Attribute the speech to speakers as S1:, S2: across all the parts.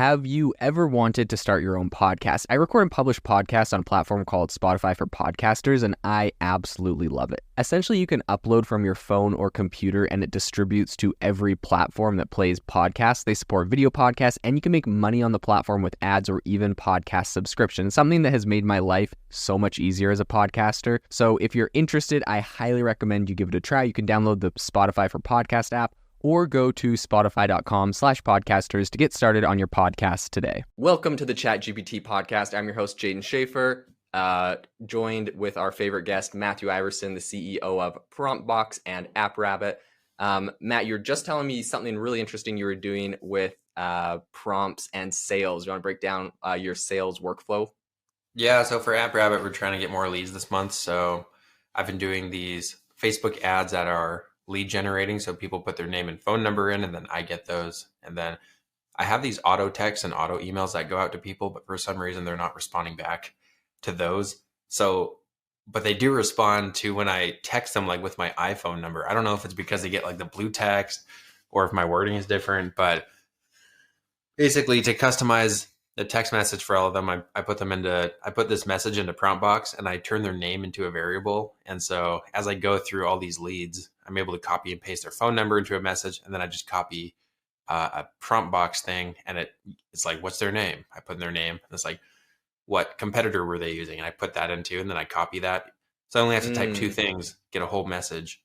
S1: Have you ever wanted to start your own podcast? I record and publish podcasts on a platform called Spotify for Podcasters, and I absolutely love it. Essentially, you can upload from your phone or computer, and it distributes to every platform that plays podcasts. They support video podcasts, and you can make money on the platform with ads or even podcast subscriptions, something that has made my life so much easier as a podcaster. So if you're interested, I highly recommend you give it a try. You can download the Spotify for Podcast app, or go to spotify.com/podcasters to get started on your podcast today. Welcome to the ChatGPT podcast. I'm your host, Jaden Schaefer, joined with our favorite guest, Matthew Iversen, the CEO of PromptBox and AppRabbit. Matt, you're just telling me something really interesting you were doing with prompts and sales. You want to break down your sales workflow?
S2: Yeah, so for AppRabbit, we're trying to get more leads this month. So I've been doing these Facebook ads that are lead generating, so people put their name and phone number in, and then I get those. And then I have these auto texts and auto emails that go out to people, but for some reason they're not responding back to those. So, but they do respond to when I text them, like with my iPhone number. I don't know if it's because they get like the blue text or if my wording is different, but basically to customize the text message for all of them, I put this message into PromptBox and I turn their name into a variable. And so as I go through all these leads, I'm able to copy and paste their phone number into a message. And then I just copy a PromptBox thing. And it's like, what's their name? I put in their name. And it's like, what competitor were they using? And I put that into, and then I copy that. So I only have to type two things, get a whole message,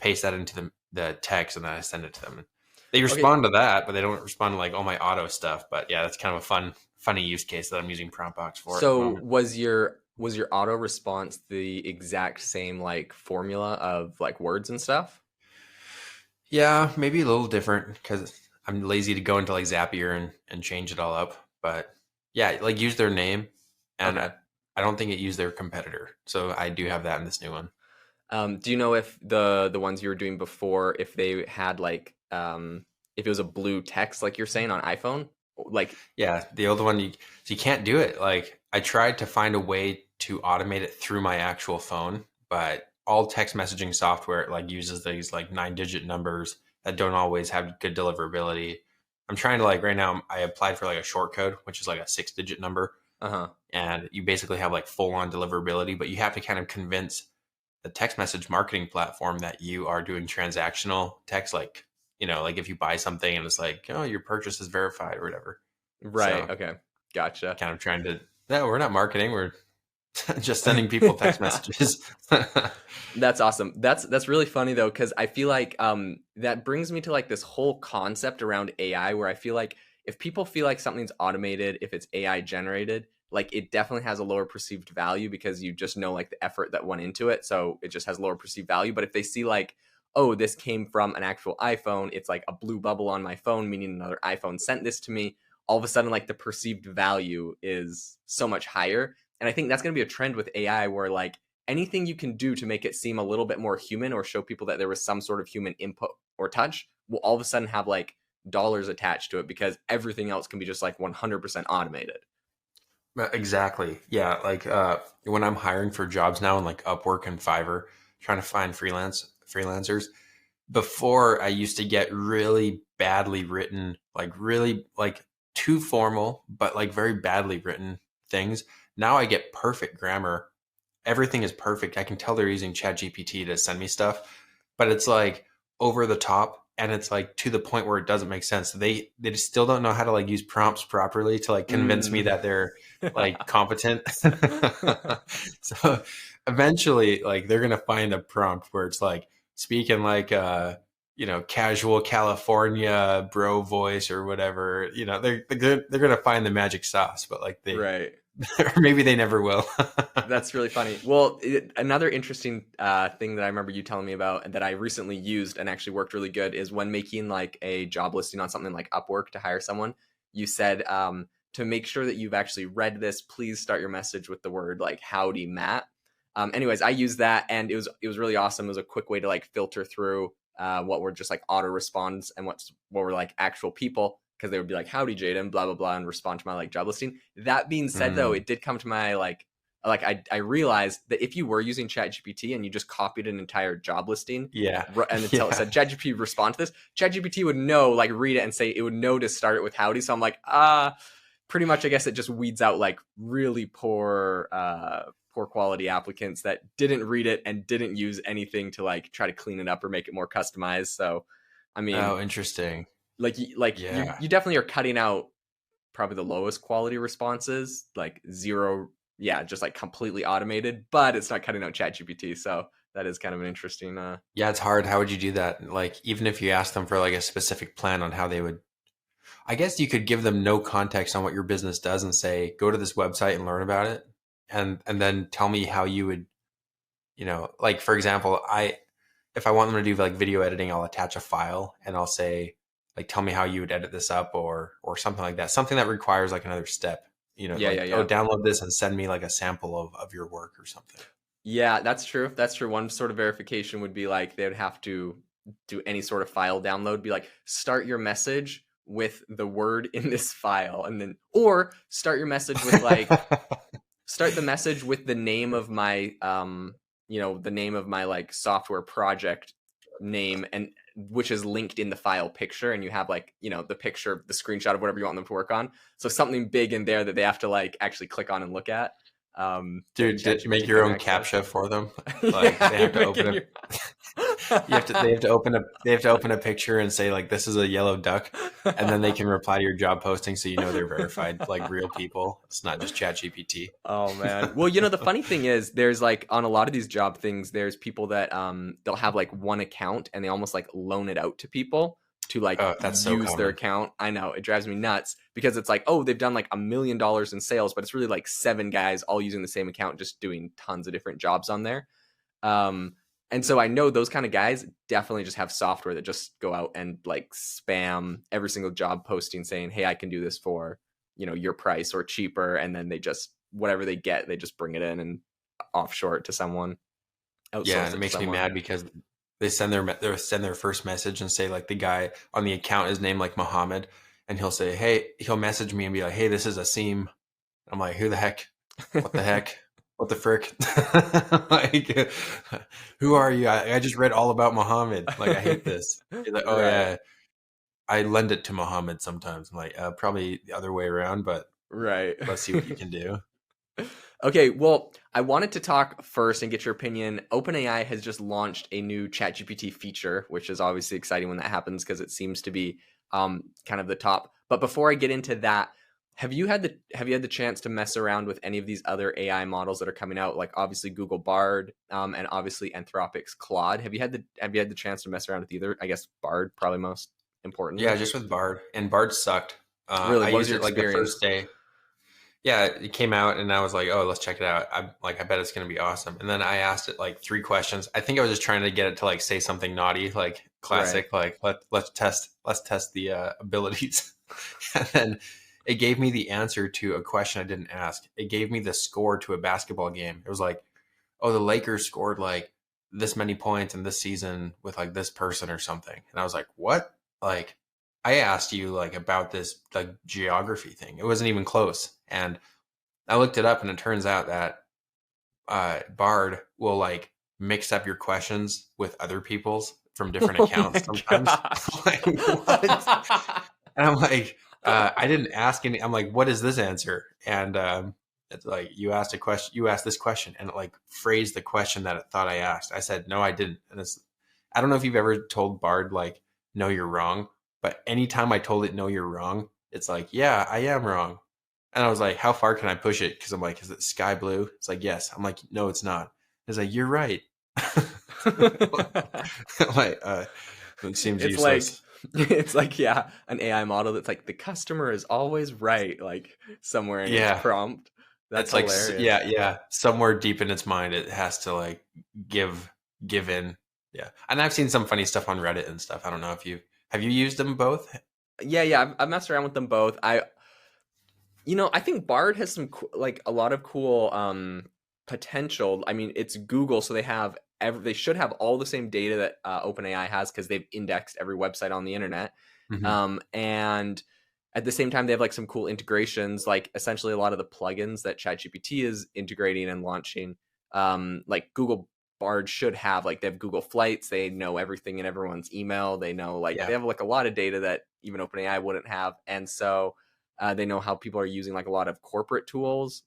S2: paste that into the text, and then I send it to them. They respond to that, but they don't respond to like all my auto stuff. But yeah, that's kind of a funny use case that I'm using PromptBox for.
S1: So was your auto response the exact same like formula of like words and stuff?
S2: Yeah, maybe a little different because I'm lazy to go into like Zapier and change it all up. But yeah, like use their name, and I don't think it used their competitor. So I do have that in this new one.
S1: Do you know if the ones you were doing before, if they had like if it was a blue text like you're saying on iPhone? Like,
S2: yeah, the old one, you can't do it. Like I tried to find a way to automate it through my actual phone, but all text messaging software like uses these like 9-digit numbers that don't always have good deliverability. I'm trying to like right now, I applied for like a short code, which is like a 6-digit number. And you basically have like full on deliverability, but you have to kind of convince the text message marketing platform that you are doing transactional text, like, you know, like if you buy something and it's like, oh, your purchase is verified or whatever.
S1: Right.
S2: So,
S1: okay. Gotcha.
S2: Kind of trying to, no, we're not marketing. We're just sending people text messages.
S1: That's awesome. That's really funny though, because I feel like that brings me to like this whole concept around AI where I feel like if people feel like something's automated, if it's AI generated, like it definitely has a lower perceived value because you just know like the effort that went into it. So it just has lower perceived value. But if they see like, oh, this came from an actual iPhone, it's like a blue bubble on my phone, meaning another iPhone sent this to me, all of a sudden like the perceived value is so much higher. And I think that's going to be a trend with AI where like anything you can do to make it seem a little bit more human or show people that there was some sort of human input or touch will all of a sudden have like dollars attached to it because everything else can be just like 100% automated.
S2: Exactly. Yeah. Like when I'm hiring for jobs now in like Upwork and Fiverr, trying to find freelancers, before I used to get really badly written, like really like too formal, but like very badly written things. Now I get perfect grammar. Everything is perfect. I can tell they're using ChatGPT to send me stuff, but it's like over the top. And it's like to the point where it doesn't make sense. They still don't know how to like use prompts properly to like convince me that they're like competent. So eventually like they're going to find a prompt where it's like speaking like, casual California bro voice or whatever, they're going to find the magic sauce, but like
S1: right.
S2: Or maybe they never will.
S1: That's really funny. Well, another interesting thing that I remember you telling me about and that I recently used and actually worked really good is when making like a job listing on something like Upwork to hire someone, you said to make sure that you've actually read this, please start your message with the word like howdy, Matt. Anyways, I used that and it was really awesome. It was a quick way to like filter through what were just like auto responds and what were like actual people. Because they would be like, howdy, Jaden, blah, blah, blah, and respond to my like job listing. That being said, though, it did come to my like like I realized that if you were using ChatGPT and you just copied an entire job listing,
S2: Yeah.
S1: and then it
S2: Yeah.
S1: said ChatGPT respond to this, ChatGPT would know, like read it and say, it would know to start it with howdy. So I'm like, pretty much I guess it just weeds out like really poor quality applicants that didn't read it and didn't use anything to like try to clean it up or make it more customized. So I mean,
S2: Oh, interesting.
S1: like
S2: Yeah.
S1: you definitely are cutting out probably the lowest quality responses, like zero, yeah, just like completely automated, but it's not cutting out ChatGPT. So that is kind of an interesting
S2: Yeah, it's hard. How would you do that? Like, even if you ask them for like a specific plan on how they would, I guess you could give them no context on what your business does and say, go to this website and learn about it. And then tell me how you would, like for example, if I want them to do like video editing, I'll attach a file and I'll say, like, tell me how you would edit this up or something like that. Something that requires like another step,
S1: yeah,
S2: like,
S1: yeah,
S2: oh,
S1: yeah.
S2: download this and send me like a sample of your work or something.
S1: Yeah, that's true. That's true. One sort of verification would be like they would have to do any sort of file download, be like, start your message with the word in this file, and then, or start your message with like, start the message with the name of my, the name of my like software project name, and which is linked in the file picture, and you have like, the picture, the screenshot of whatever you want them to work on. So something big in there that they have to like actually click on and look at. That
S2: Make
S1: ChatGPT
S2: your
S1: couldn't
S2: own
S1: access.
S2: captcha for them. Like
S1: Yeah,
S2: they have
S1: you're
S2: to open
S1: making
S2: a
S1: your.
S2: they have to open a picture and say like this is a yellow duck, and then they can reply to your job posting so they're verified, like real people. It's not just ChatGPT.
S1: Oh man. Well, the funny thing is there's like on a lot of these job things, there's people that they'll have like one account and they almost like loan it out to people to like
S2: Oh, that's so
S1: use their
S2: common.
S1: account. I know, it drives me nuts because it's like, oh, they've done like $1 million in sales, but it's really like 7 guys all using the same account just doing tons of different jobs on there. And so I know those kind of guys definitely just have software that just go out and like spam every single job posting saying, hey, I can do this for, your price or cheaper. And then they just, whatever they get, they just bring it in and offshore it to someone,
S2: Yeah,
S1: outsource
S2: and it
S1: it to
S2: makes me
S1: someone.
S2: mad because they send their first message and say like the guy on the account is named like Muhammad, and he'll say, hey, he'll message me and be like, hey, this is Asim. I'm like, who the heck? What the heck? What the frick? Like, who are you? I just read all about Muhammad. Like, I hate this. He's like, oh
S1: Right.
S2: yeah, I lend it to Muhammad sometimes. I'm like, probably the other way around, but
S1: Right.
S2: let's see what you can do.
S1: Okay, well, I wanted to talk first and get your opinion. OpenAI has just launched a new ChatGPT feature, which is obviously exciting when that happens because it seems to be kind of the top. But before I get into that, have you had the chance to mess around with any of these other AI models that are coming out? Like obviously Google Bard, and obviously Anthropic's Claude. Have you had the chance to mess around with either? I guess Bard probably most
S2: Yeah,
S1: importantly.
S2: just with Bard, and Bard sucked.
S1: Really,
S2: I
S1: what was
S2: used
S1: your
S2: it like the first
S1: experience?
S2: day. Yeah, it came out and I was like, oh, let's check it out. I bet it's going to be awesome. And then I asked it like 3 questions. I think I was just trying to get it to like say something naughty, like
S1: Right.
S2: classic, like let's test the abilities. And then it gave me the answer to a question I didn't ask. It gave me the score to a basketball game. It was like, oh, the Lakers scored like this many points in this season with like this person or something. And I was like, what? Like, I asked you like about this like geography thing. It wasn't even close. And I looked it up, and it turns out that Bard will like mix up your questions with other people's from different
S1: Oh my
S2: accounts sometimes.
S1: gosh.
S2: Like, what? And I'm like, I didn't ask any. I'm like, what is this answer? And it's like you asked a question. You asked this question, and it like phrased the question that it thought I asked. I said, no, I didn't. And I don't know if you've ever told Bard like, no, you're wrong. But anytime I told it, no, you're wrong, it's like, yeah, I am wrong. And I was like, how far can I push it? Because I'm like, is it sky blue? It's like, yes. I'm like, no, it's not. It's like, you're right. Like, it seems
S1: It's like
S2: useless.
S1: yeah, an AI model that's like the customer is always right, like somewhere in its
S2: Yeah.
S1: prompt. That's
S2: It's like,
S1: hilarious.
S2: yeah, yeah. Somewhere deep in its mind, it has to like give, give in. Yeah. And I've seen some funny stuff on Reddit and stuff. I don't know if have you used them both?
S1: Yeah, yeah, I've messed around with them both. I think Bard has like a lot of cool potential. I mean, it's Google, so they should have all the same data that OpenAI has because they've indexed every website on the internet.
S2: Hmm.
S1: And at the same time, they have like some cool integrations, like essentially a lot of the plugins that ChatGPT is integrating and launching. Like Google Bard should have, like they have Google Flights, they know everything in everyone's email, they know like they
S2: Yeah.
S1: have like a lot of data that even OpenAI wouldn't have, and so they know how people are using like a lot of corporate tools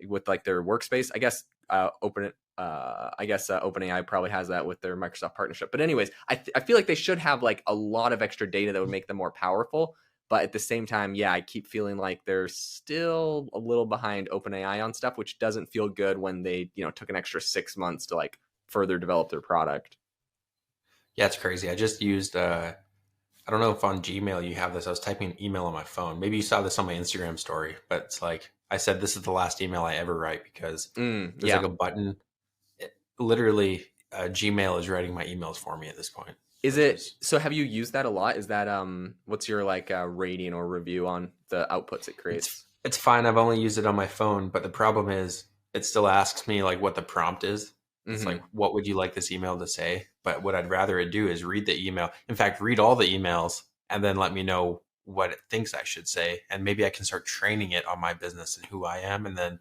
S1: with like their workspace. I guess OpenAI probably has that with their Microsoft partnership. But anyways, I feel like they should have like a lot of extra data that would make them more powerful. But at the same time, yeah, I keep feeling like they're still a little behind OpenAI on stuff, which doesn't feel good when they, took an extra 6 months to like further develop their product.
S2: Yeah, it's crazy. I just used I don't know if on Gmail you have this. I was typing an email on my phone. Maybe you saw this on my Instagram story, but it's like I said, this is the last email I ever write because there's like
S1: Yeah.
S2: a button. Literally, Gmail is writing my emails for me at this point,
S1: Is
S2: which
S1: it
S2: is
S1: so? Have you used that a lot? Is that what's your like rating or review on the outputs it creates?
S2: it's fine. I've only used it on my phone, but the problem is it still asks me like what the prompt is. It's
S1: Mm-hmm.
S2: like, what would you like this email to say? But what I'd rather it do is read the email. In fact, read all the emails and then let me know what it thinks I should say. And maybe I can start training it on my business and who I am. And then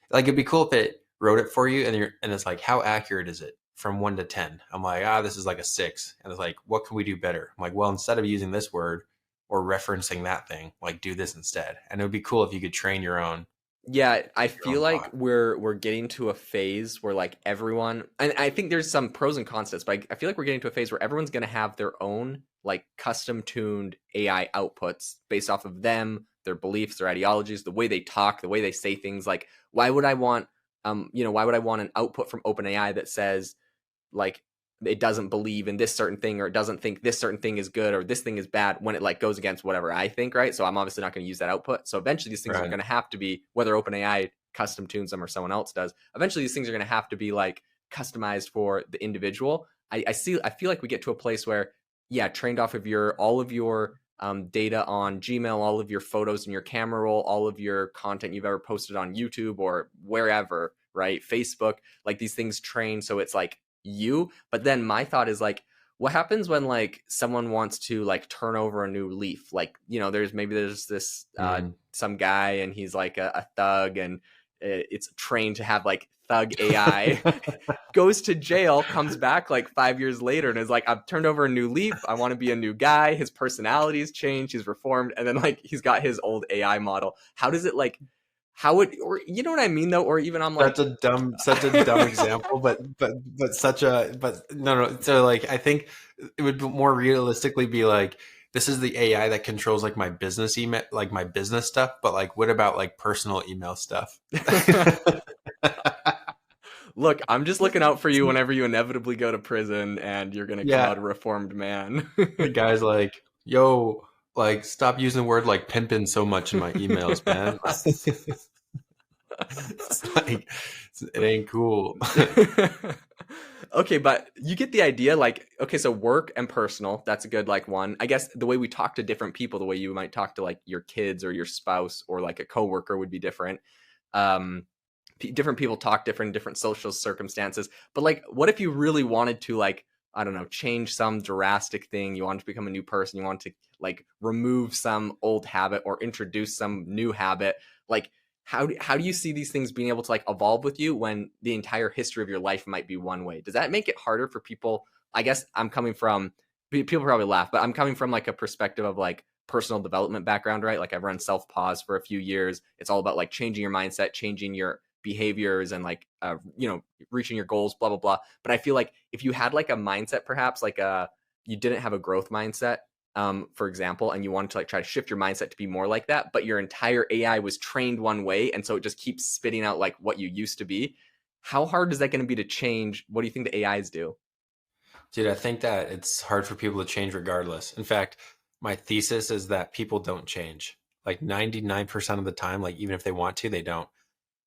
S2: like it'd be cool if it wrote it for you and it's like, how accurate is it from 1 to 10? I'm like, this is like a 6. And it's like, what can we do better? I'm like, well, instead of using this word or referencing that thing, like do this instead. And it would be cool if you could train
S1: Yeah, I
S2: your
S1: feel
S2: own
S1: like
S2: bot.
S1: we're getting to a phase where like everyone, and I think there's some pros and cons to this, but I feel like we're getting to a phase where everyone's going to have their own like custom tuned AI outputs based off of them, their beliefs, their ideologies, the way they talk, the way they say things. Like, why would I want an output from OpenAI that says like it doesn't believe in this certain thing, or it doesn't think this certain thing is good or this thing is bad, when it like goes against whatever I think, right? So I'm obviously not going to use that output. So eventually these things are
S2: Right.
S1: going to have to be, whether OpenAI custom tunes them or someone else does, eventually these things are going to have to be like customized for the individual. I feel like we get to a place where, yeah, trained off of all of your data on Gmail, all of your photos in your camera roll, all of your content you've ever posted on YouTube or wherever, right? Facebook, like these things train so it's like you. But then my thought is like, what happens when like someone wants to like turn over a new leaf? Like, there's this
S2: Mm.
S1: some guy and he's like a thug, and it's trained to have like thug AI, goes to jail, comes back like 5 years later and is like, I've turned over a new leaf, I want to be a new guy, his personality's changed, he's reformed, and then like he's got his old AI model. How does it like, how would, or you know what I mean though? Or even I'm like,
S2: Such a dumb example, but such a but no. So like I think it would more realistically be like this is the AI that controls like my business email, like my business stuff. But like, what about like personal email stuff?
S1: look, I'm just looking out for you whenever you inevitably go to prison and you're gonna come
S2: Yeah,
S1: out a reformed man.
S2: the guy's like, yo, like stop using the word like pimping so much in my emails, man. It's like it ain't cool.
S1: Okay, but you get the idea. Like, okay, so work and personal, that's a good like one. I guess the way we talk to different people, the way you might talk to like your kids or your spouse or like a coworker would be different. Um, Different people talk different social circumstances. But like, what if you really wanted to like, I don't know, change some drastic thing? You want to become a new person. You want to like remove some old habit or introduce some new habit. Like, how do you see these things being able to like evolve with you when the entire history of your life might be one way? Does that make it harder for people? I guess I'm coming from, people probably laugh, but I'm coming from like a perspective of like personal development background, right? Like I've run self pause for a few years. It's all about like changing your mindset, changing your behaviors, and like reaching your goals, blah blah blah. But I feel like if you had like a mindset, perhaps like you didn't have a growth mindset, for example, and you wanted to like try to shift your mindset to be more like that, but your entire AI was trained one way, and so it just keeps spitting out like what you used to be. How hard is that going to be to change? What do you think the AIs do?
S2: Dude, I think that it's hard for people to change regardless. In fact, my thesis is that people don't change. Like 99% of the time, like even if they want to, they don't.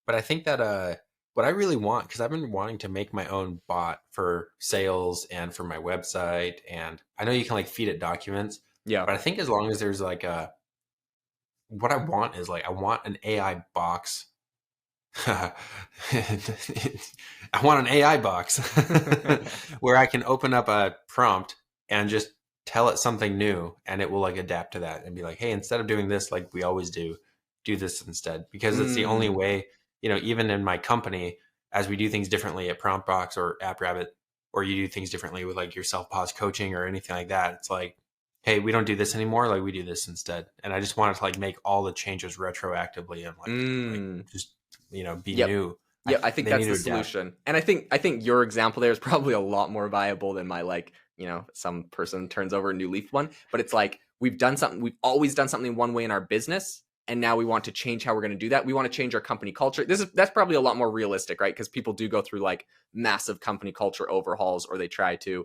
S2: But I think that what I really want, because I've been wanting to make my own bot for sales and for my website, and I know you can like feed it documents,
S1: Yeah.
S2: but I think as long as there's like what I want is like I want an AI box. I want an AI box where I can open up a prompt and just tell it something new, and it will like adapt to that and be like, hey, instead of doing this like we always do this instead, because it's the only
S1: Mm.
S2: way. Even in my company, as we do things differently at PromptBox or AppRabbit, or you do things differently with like your self-pause coaching or anything like that, it's like, hey, we don't do this anymore, like we do this instead. And I just wanted to like make all the changes retroactively and like
S1: Mm.
S2: just be
S1: Yep.
S2: new.
S1: Yep. I think
S2: They need
S1: that's
S2: to
S1: the
S2: adapt.
S1: solution. And I think your example there is probably a lot more viable than my like, some person turns over a new leaf one. But it's like we've always done something one way in our business. And now we want to change how we're going to do that. We want to change our company culture. That's probably a lot more realistic, right? Because people do go through like massive company culture overhauls, or they try to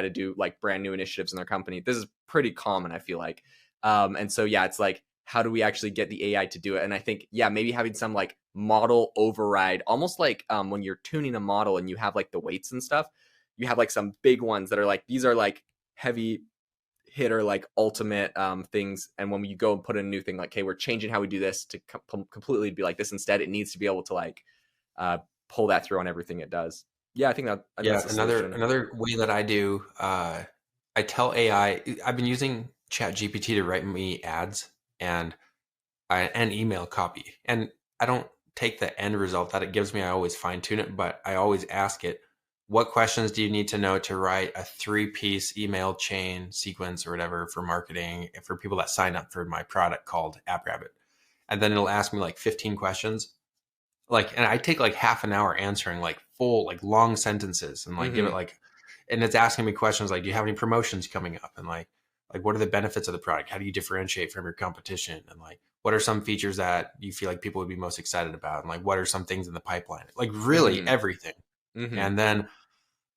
S1: do like brand new initiatives in their company. This is pretty common, I feel like. And so yeah, it's like, how do we actually get the AI to do it? And I think, yeah, maybe having some like model override, almost like when you're tuning a model and you have like the weights and stuff, you have like some big ones that are like, these are like heavy hitter, like ultimate things. And when you go and put in a new thing, like, hey, we're changing how we do this to completely be like this instead, it needs to be able to like uh, pull that through on everything it does. Yeah, I think that's
S2: Yeah,
S1: the solution.
S2: another way that I do, I tell AI. I've been using ChatGPT to write me ads and and email copy, and I don't take the end result that it gives me. I always fine tune it, but I always ask it, what questions do you need to know to write a 3-piece email chain sequence or whatever for marketing for people that sign up for my product called AppRabbit, and then it'll ask me like 15 questions, like, and I take like half an hour answering like full like long sentences and like give it
S1: Mm-hmm.
S2: like, and it's asking me questions like, do you have any promotions coming up, and like what are the benefits of the product, how do you differentiate from your competition, and like what are some features that you feel like people would be most excited about, and like what are some things in the pipeline, like really
S1: Mm-hmm.
S2: everything.
S1: Mm-hmm.
S2: And then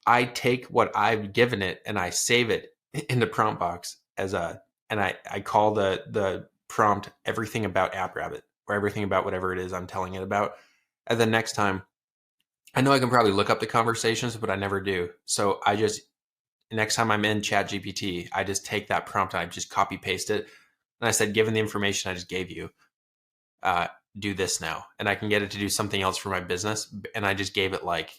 S2: I take what I've given it and I save it into PromptBox as a, and I call the prompt everything about AppRabbit, or everything about whatever it is I'm telling it about. And then next time, I know I can probably look up the conversations, but I never do. So I just, next time I'm in ChatGPT, I just take that prompt and I just copy paste it. And I said, given the information I just gave you, uh, do this now. And I can get it to do something else for my business. And I just gave it like,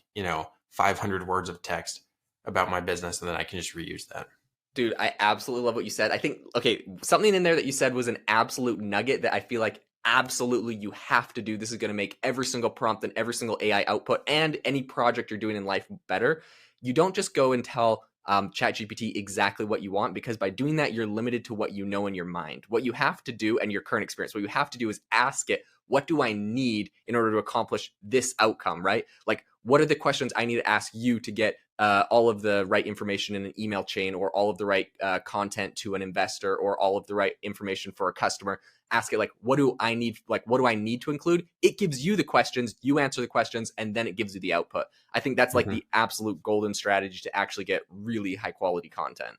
S2: 500 words of text about my business. And then I can just reuse that.
S1: Dude, I absolutely love what you said. I think, okay, something in there that you said was an absolute nugget that I feel like absolutely you have to do. This is going to make every single prompt and every single AI output and any project you're doing in life better. You don't just go and tell ChatGPT exactly what you want, because by doing that, you're limited to what you know in your mind. What you have to do, and your current experience, what you have to do is ask it, what do I need in order to accomplish this outcome, right? Like, what are the questions I need to ask you to get all of the right information in an email chain, or all of the right content to an investor, or all of the right information for a customer? Ask it like, what do I need? Like, what do I need to include? It gives you the questions, you answer the questions, and then it gives you the output. I think that's like
S2: Mm-hmm.
S1: the absolute golden strategy to actually get really high quality content.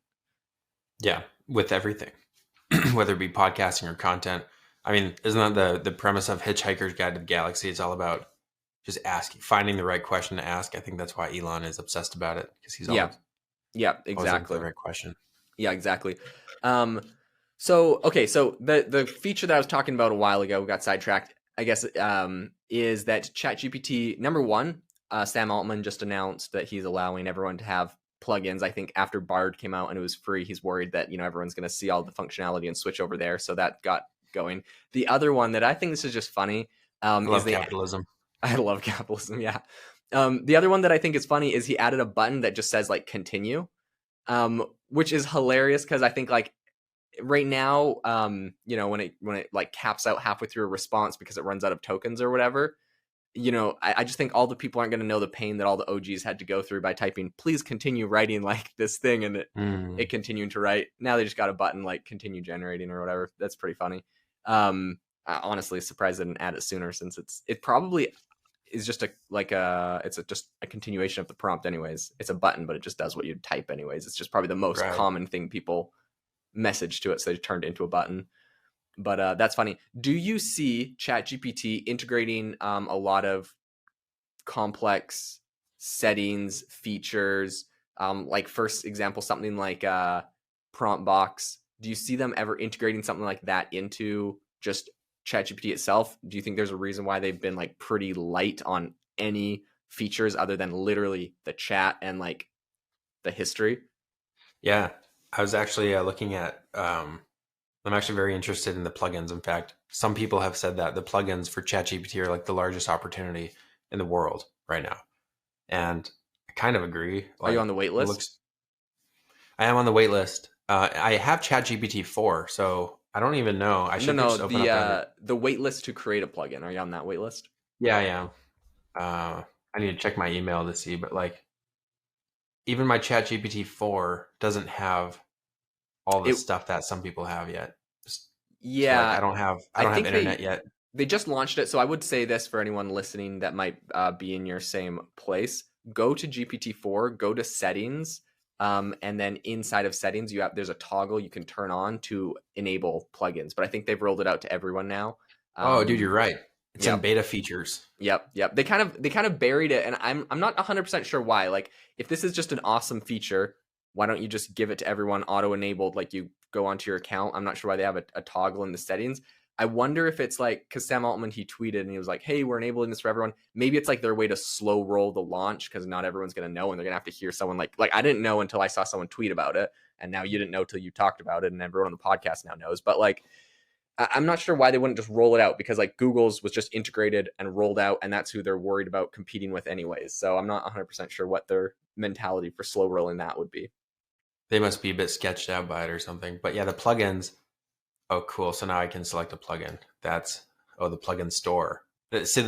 S2: Yeah, with everything, whether it be podcasting or content. I mean, isn't that the premise of Hitchhiker's Guide to the Galaxy? It's all about just asking, finding the right question to ask. I think that's why Elon is obsessed about it, because he's
S1: Yeah, yeah,
S2: always looking for
S1: exactly.
S2: the right question.
S1: Yeah, exactly. Um, so okay, so the feature that I was talking about a while ago, we got sidetracked, I guess, is that ChatGPT number one, Sam Altman just announced that he's allowing everyone to have plugins. I think after Bard came out and it was free, he's worried that everyone's going to see all the functionality and switch over there. So that got going. The other one that I think this is just funny
S2: I
S1: is
S2: love capitalism.
S1: I love capitalism. Yeah. The other one that I think is funny is he added a button that just says like continue, which is hilarious because I think like right now, when it like caps out halfway through a response because it runs out of tokens or whatever, I just think all the people aren't going to know the pain that all the OGs had to go through by typing, please continue writing like this thing, and it
S2: Mm,
S1: continuing to write. Now they just got a button like continue generating or whatever. That's pretty funny. I honestly surprised they didn't add it sooner, since it probably is just just a continuation of the prompt anyways. It's a button, but it just does what you type anyways. It's just probably the most
S2: right.
S1: common thing people message to it, so they turned it into a button. But that's funny. Do you see ChatGPT integrating a lot of complex settings, features? Like, first example, something like prompt box. Do you see them ever integrating something like that into just ChatGPT itself? Do you think there's a reason why they've been like pretty light on any features other than literally the chat and like the history?
S2: Yeah. I was actually looking at. I'm actually very interested in the plugins. In fact, some people have said that the plugins for ChatGPT are like the largest opportunity in the world right now, and I kind of agree.
S1: Are you on
S2: Like,
S1: the wait
S2: it
S1: list?
S2: looks. I am on the wait list. I have ChatGPT 4, so I don't even know. I
S1: No,
S2: should
S1: no,
S2: just open up every.
S1: the wait list to create a plugin. Are you on that wait list?
S2: Yeah, I am. I need to check my email to see, but like even my ChatGPT 4 doesn't have all the
S1: It
S2: stuff that some people have yet. So like
S1: Yeah,
S2: I
S1: I
S2: don't have
S1: think
S2: internet yet.
S1: they just launched it. So I would say this for anyone listening that might be in your same place: go to GPT-4, go to settings, and then inside of settings, there's a toggle you can turn on to enable plugins. But I think they've rolled it out to everyone now.
S2: Oh, dude, you're
S1: Um,
S2: right. It's in
S1: yep,
S2: beta features.
S1: yep. They kind of buried it, and I'm not 100% sure why. Like, if this is just an awesome feature, why don't you just give it to everyone auto enabled? Like, you go onto your account. I'm not sure why they have a toggle in the settings. I wonder if it's like, because Sam Altman, he tweeted and he was like, "Hey, we're enabling this for everyone." Maybe it's like their way to slow roll the launch because not everyone's gonna know, and they're gonna have to hear someone like I didn't know until I saw someone tweet about it, and now you didn't know till you talked about it, and everyone on the podcast now knows. But like, I'm not sure why they wouldn't just roll it out, because like Google's was just integrated and rolled out, and that's who they're worried about competing with anyways. So I'm not 100% sure what their mentality for slow rolling that would be.
S2: They must be a bit sketched out by it or something. But yeah, the plugins. Oh, cool. So now I can select a plugin. That's the plugin store. See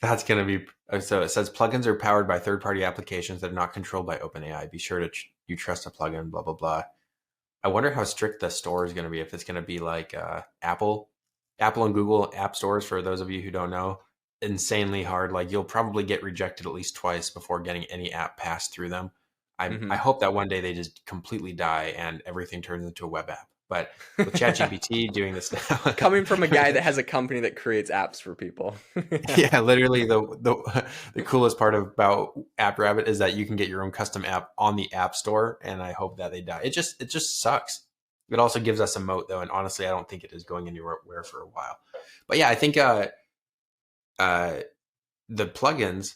S2: that's gonna be so. It says plugins are powered by third-party applications that are not controlled by OpenAI. Be sure to you trust a plugin. Blah blah blah. I wonder how strict the store is going to be. If it's going to be like Apple and Google app stores. For those of you who don't know, insanely hard. Like you'll probably get rejected at least twice before getting any app passed through them. I
S1: Mm-hmm.
S2: hope that one day they just completely die and everything turns into a web app. But with ChatGPT doing this now,
S1: Coming from a guy that has a company that creates apps for people.
S2: yeah, literally the coolest part about AppRabbit is that you can get your own custom app on the App Store, and I hope that they die. It just sucks. It also gives us a moat though, and honestly, I don't think it is going anywhere for a while. But yeah, I think uh, the plugins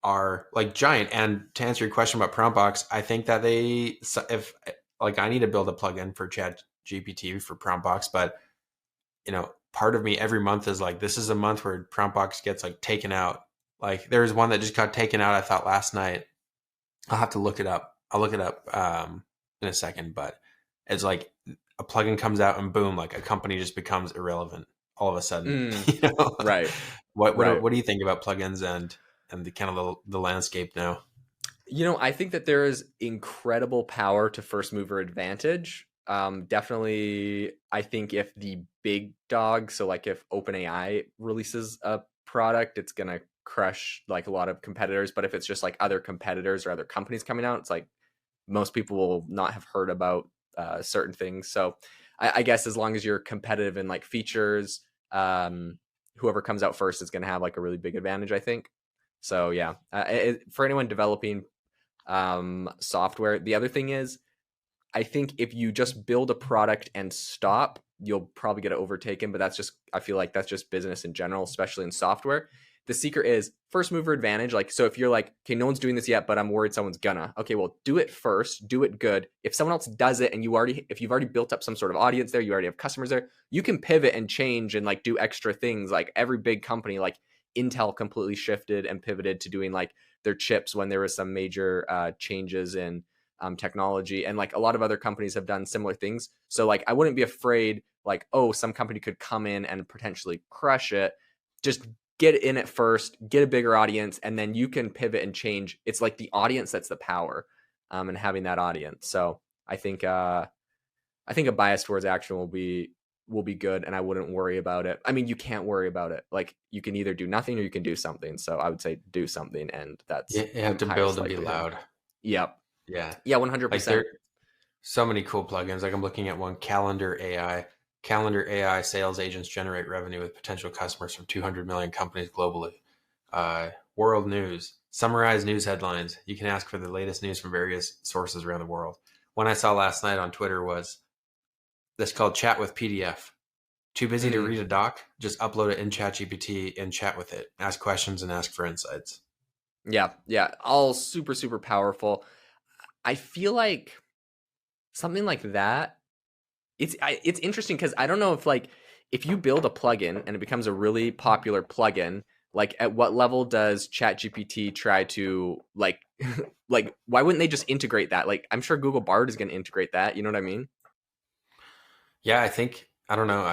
S2: are like giant. And to answer your question about PromptBox, I think that if like I need to build a plugin for Chat GPT for PromptBox, but part of me every month is like, this is a month where PromptBox gets like taken out. Like there's one that just got taken out, I thought last night. I'll have to look it up. I'll look it up in a second, but it's like a plugin comes out and boom, like a company just becomes irrelevant all of a sudden.
S1: Mm,
S2: you know,
S1: right,
S2: what
S1: right.
S2: do you think about plugins and the kind of the landscape now?
S1: I think that there is incredible power to first mover advantage. Definitely, I think if the big dog, so like if OpenAI releases a product, it's gonna crush like a lot of competitors. But if it's just like other competitors or other companies coming out, it's like most people will not have heard about certain things. So I guess as long as you're competitive in like features, whoever comes out first is going to have like a really big advantage, I think. So yeah, for anyone developing software, the other thing is, I think if you just build a product and stop, you'll probably get it overtaken. But I feel like that's just business in general, especially in software. The secret is first mover advantage. Like, so if you're like, okay, no one's doing this yet, but I'm worried someone's gonna. Okay, well, do it first, do it good. If someone else does it and if you've already built up some sort of audience there, you already have customers there, you can pivot and change and like do extra things. Like every big company, like Intel completely shifted and pivoted to doing like their chips when there was some major changes in technology, and like a lot of other companies have done similar things. So like I wouldn't be afraid like, oh, some company could come in and potentially crush it. Just get in it first, get a bigger audience, and then you can pivot and change. It's like the audience that's the power, and having that audience. So I think a bias towards action will be good, and I wouldn't worry about it. I mean, you can't worry about it. Like you can either do nothing or you can do something. So I would say do something, and that's
S2: You have
S1: the
S2: to build
S1: highest
S2: to be
S1: likelihood.
S2: loud.
S1: Yep.
S2: Yeah.
S1: Yeah,
S2: Like
S1: 100%.
S2: there so many cool plugins. Like I'm looking at one, Calendar AI. Calendar AI sales agents generate revenue with potential customers from 200 million companies globally. World news, summarize news headlines. You can ask for the latest news from various sources around the world. One I saw last night on Twitter was this called Chat with PDF. Too busy to
S1: Mm,
S2: read a doc? Just upload it in ChatGPT and chat with it. Ask questions and ask for insights.
S1: yeah, yeah. All super, super powerful. I feel like Something like that. It's interesting because I don't know if like if you build a plugin and it becomes a really popular plugin, like at what level does ChatGPT try to like like why wouldn't they just integrate that? Like I'm sure Google Bard is going to integrate that. You know what I mean?
S2: Yeah, I think I don't know.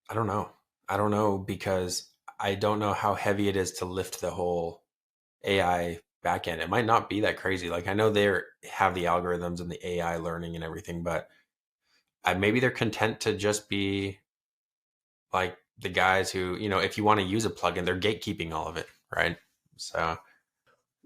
S2: I don't know. I don't know because I don't know how heavy it is to lift the whole AI backend. It might not be that crazy. Like I know they have the algorithms and the AI learning and everything, but maybe they're content to just be like the guys who, if you want to use a plugin, they're gatekeeping all of it, right? So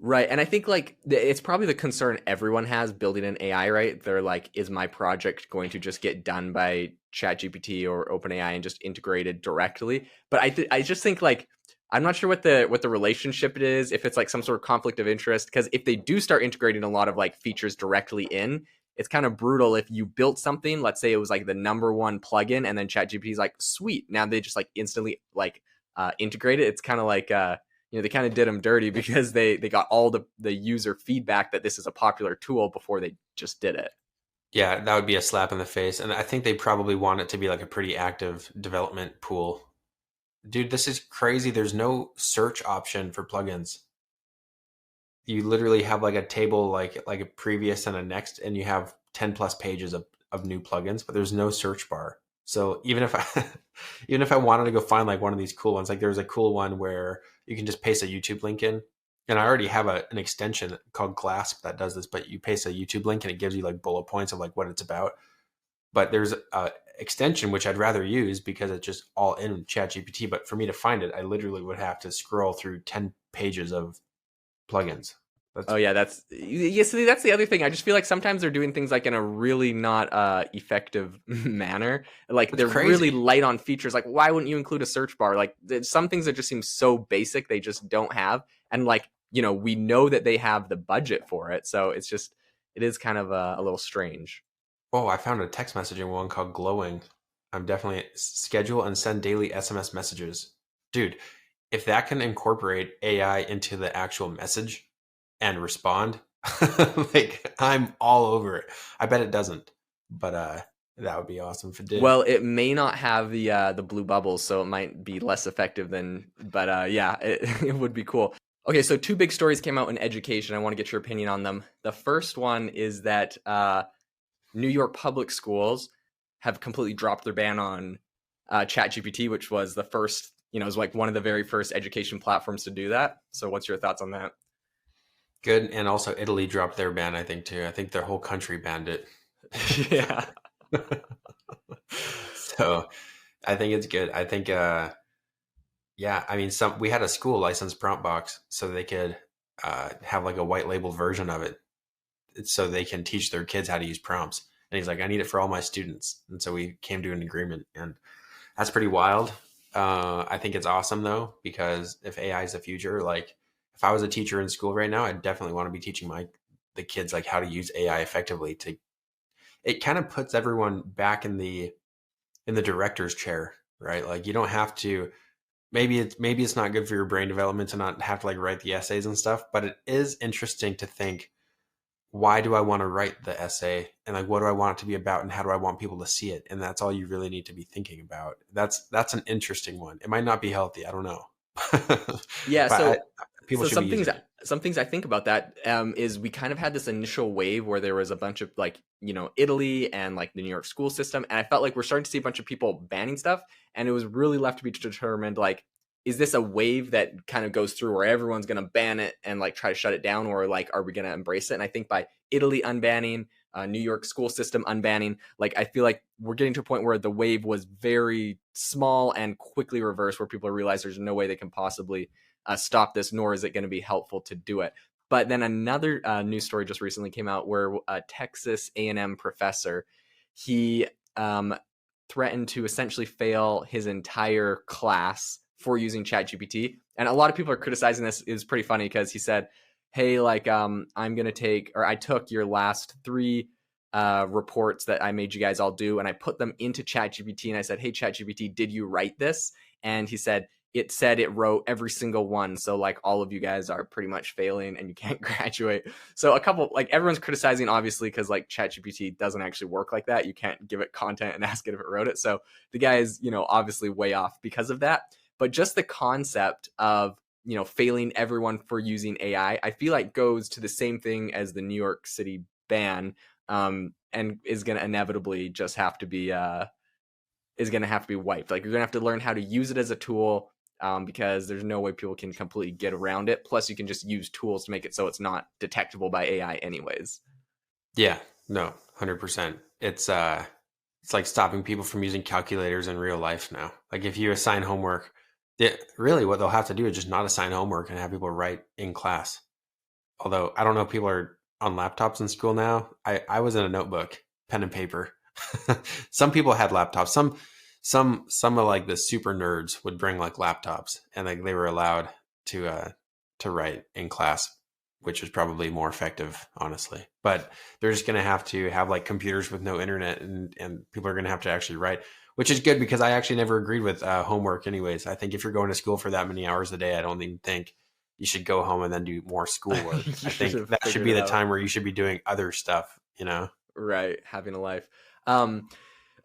S1: Right. And I think like it's probably the concern everyone has building an AI, right? They're like, is my project going to just get done by ChatGPT or OpenAI and just integrated directly? But I just think like I'm not sure what the relationship it is, if it's like some sort of conflict of interest. Because if they do start integrating a lot of like features directly in, it's kind of brutal if you built something, let's say it was like the number one plugin, and then ChatGPT is like, sweet, now they just like instantly like integrate it. It's kind of like they kind of did them dirty because they got all the user feedback that this is a popular tool before they just did it.
S2: yeah, that would be a slap in the face. And I think they probably want it to be like a pretty active development pool. Dude, this is crazy. There's no search option for plugins. You literally have like a table like a previous and a next, and you have 10 plus pages of new plugins, but there's no search bar. So even if I even if I wanted to go find like one of these cool ones, like there's a cool one where you can just paste a YouTube link in. And I already have an extension called Glasp that does this, but you paste a YouTube link and it gives you like bullet points of like what it's about. But there's a extension which I'd rather use because it's just all in ChatGPT. But for me to find it, I literally would have to scroll through 10 pages of plugins.
S1: Oh
S2: That's
S1: yeah, that's the other thing. I just feel like sometimes they're doing things like in a really not effective manner. Like
S2: that's
S1: they're really
S2: crazy.
S1: light on features. Like why wouldn't you include a search bar? Like there's some things that just seem so basic they just don't have. And like we know that they have the budget for it, so it is kind of a little strange.
S2: Oh, I found a text messaging one called Glowing. I'm definitely schedule and send daily SMS messages. Dude, if that can incorporate AI into the actual message and respond, like I'm all over it. I bet it doesn't, but that would be awesome if it did.
S1: Well, it may not have the blue bubbles, so it might be less effective than. But yeah, it would be cool. Okay, so two big stories came out in education. I want to get your opinion on them. The first one is that New York public schools have completely dropped their ban on ChatGPT, which was the first, is like one of the very first education platforms to do that. So, what's your thoughts on that?
S2: Good, and also Italy dropped their ban, I think too. I think their whole country banned it.
S1: Yeah.
S2: So I think it's good. I think yeah, I mean, some we had a school license prompt box so they could have like a white label version of it, so they can teach their kids how to use prompts. And he's like, I need it for all my students, and so we came to an agreement, and that's pretty wild. I think it's awesome though because if AI is the future, like if I was a teacher in school right now, I'd definitely want to be teaching the kids like how to use AI effectively. To it kind of puts everyone back in the director's chair, right? Like you don't have to maybe it's not good for your brain development to not have to like write the essays and stuff, but it is interesting to think, why do I want to write the essay, and like what do I want it to be about, and how do I want people to see it? And that's all you really need to be thinking about. That's an interesting one. It might not be healthy, I don't know. but
S1: Yeah,
S2: people
S1: so
S2: should be using it.
S1: some things I think about that is we kind of had this initial wave where there was a bunch of like Italy and like the New York school system, and I felt like we're starting to see a bunch of people banning stuff, and it was really left to be determined like, is this a wave that kind of goes through where everyone's going to ban it and like try to shut it down, or like are we going to embrace it? And I think by Italy unbanning, New York school system unbanning, like I feel like we're getting to a point where the wave was very small and quickly reversed, where people realize there's no way they can possibly stop this, nor is it going to be helpful to do it. But then another news story just recently came out where a Texas A&M professor, he threatened to essentially fail his entire class for using ChatGPT. And a lot of people are criticizing this. Is pretty funny because he said, hey, like I'm going to take, or I took your last three reports that I made you guys all do, and I put them into ChatGPT, and I said, hey, ChatGPT, did you write this? And he said, it said it wrote every single one. So like all of you guys are pretty much failing and you can't graduate. So a couple, like everyone's criticizing obviously because like ChatGPT doesn't actually work like that. You can't give it content and ask it if it wrote it. So the guy is, obviously way off because of that. But just the concept of, failing everyone for using AI, I feel like goes to the same thing as the New York City ban, and is going to inevitably just have to be wiped. Like you're going to have to learn how to use it as a tool, because there's no way people can completely get around it. Plus, you can just use tools to make it so it's not detectable by AI, anyways.
S2: Yeah, no, 100%. It's like stopping people from using calculators in real life now. Like if you assign homework, really what they'll have to do is just not assign homework and have people write in class. Although I don't know if people are on laptops in school now. I was in a notebook, pen and paper. Some people had laptops. Some of like the super nerds would bring like laptops and like they were allowed to write in class, which was probably more effective, honestly. But they're just going to have like computers with no internet, and people are going to have to actually write, which is good because I actually never agreed with homework anyways. I think if you're going to school for that many hours a day, I don't even think you should go home and then do more schoolwork. I think that should be the time where you should be doing other stuff,
S1: Right. Having a life.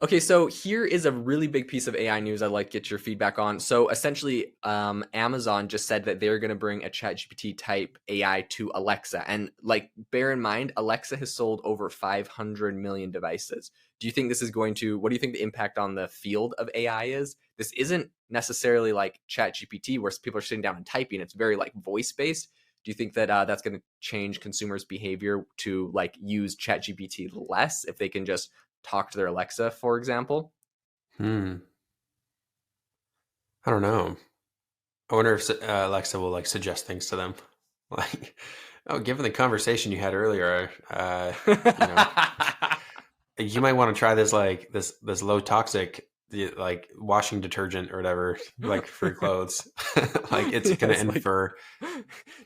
S1: Okay, so here is a really big piece of AI news I'd like to get your feedback on. So essentially, Amazon just said that they're going to bring a ChatGPT type AI to Alexa. And like, bear in mind, Alexa has sold over 500 million devices. Do you think this is what do you think the impact on the field of AI is? This isn't necessarily like ChatGPT where people are sitting down and typing. It's very like voice based. Do you think that that's going to change consumers' behavior to like use ChatGPT less if they can just talk to their Alexa, for example?
S2: I don't know. I wonder if Alexa will like suggest things to them, like, oh, given the conversation you had earlier, you might want to try this like this low toxic like washing detergent or whatever, like for clothes. Like it's gonna infer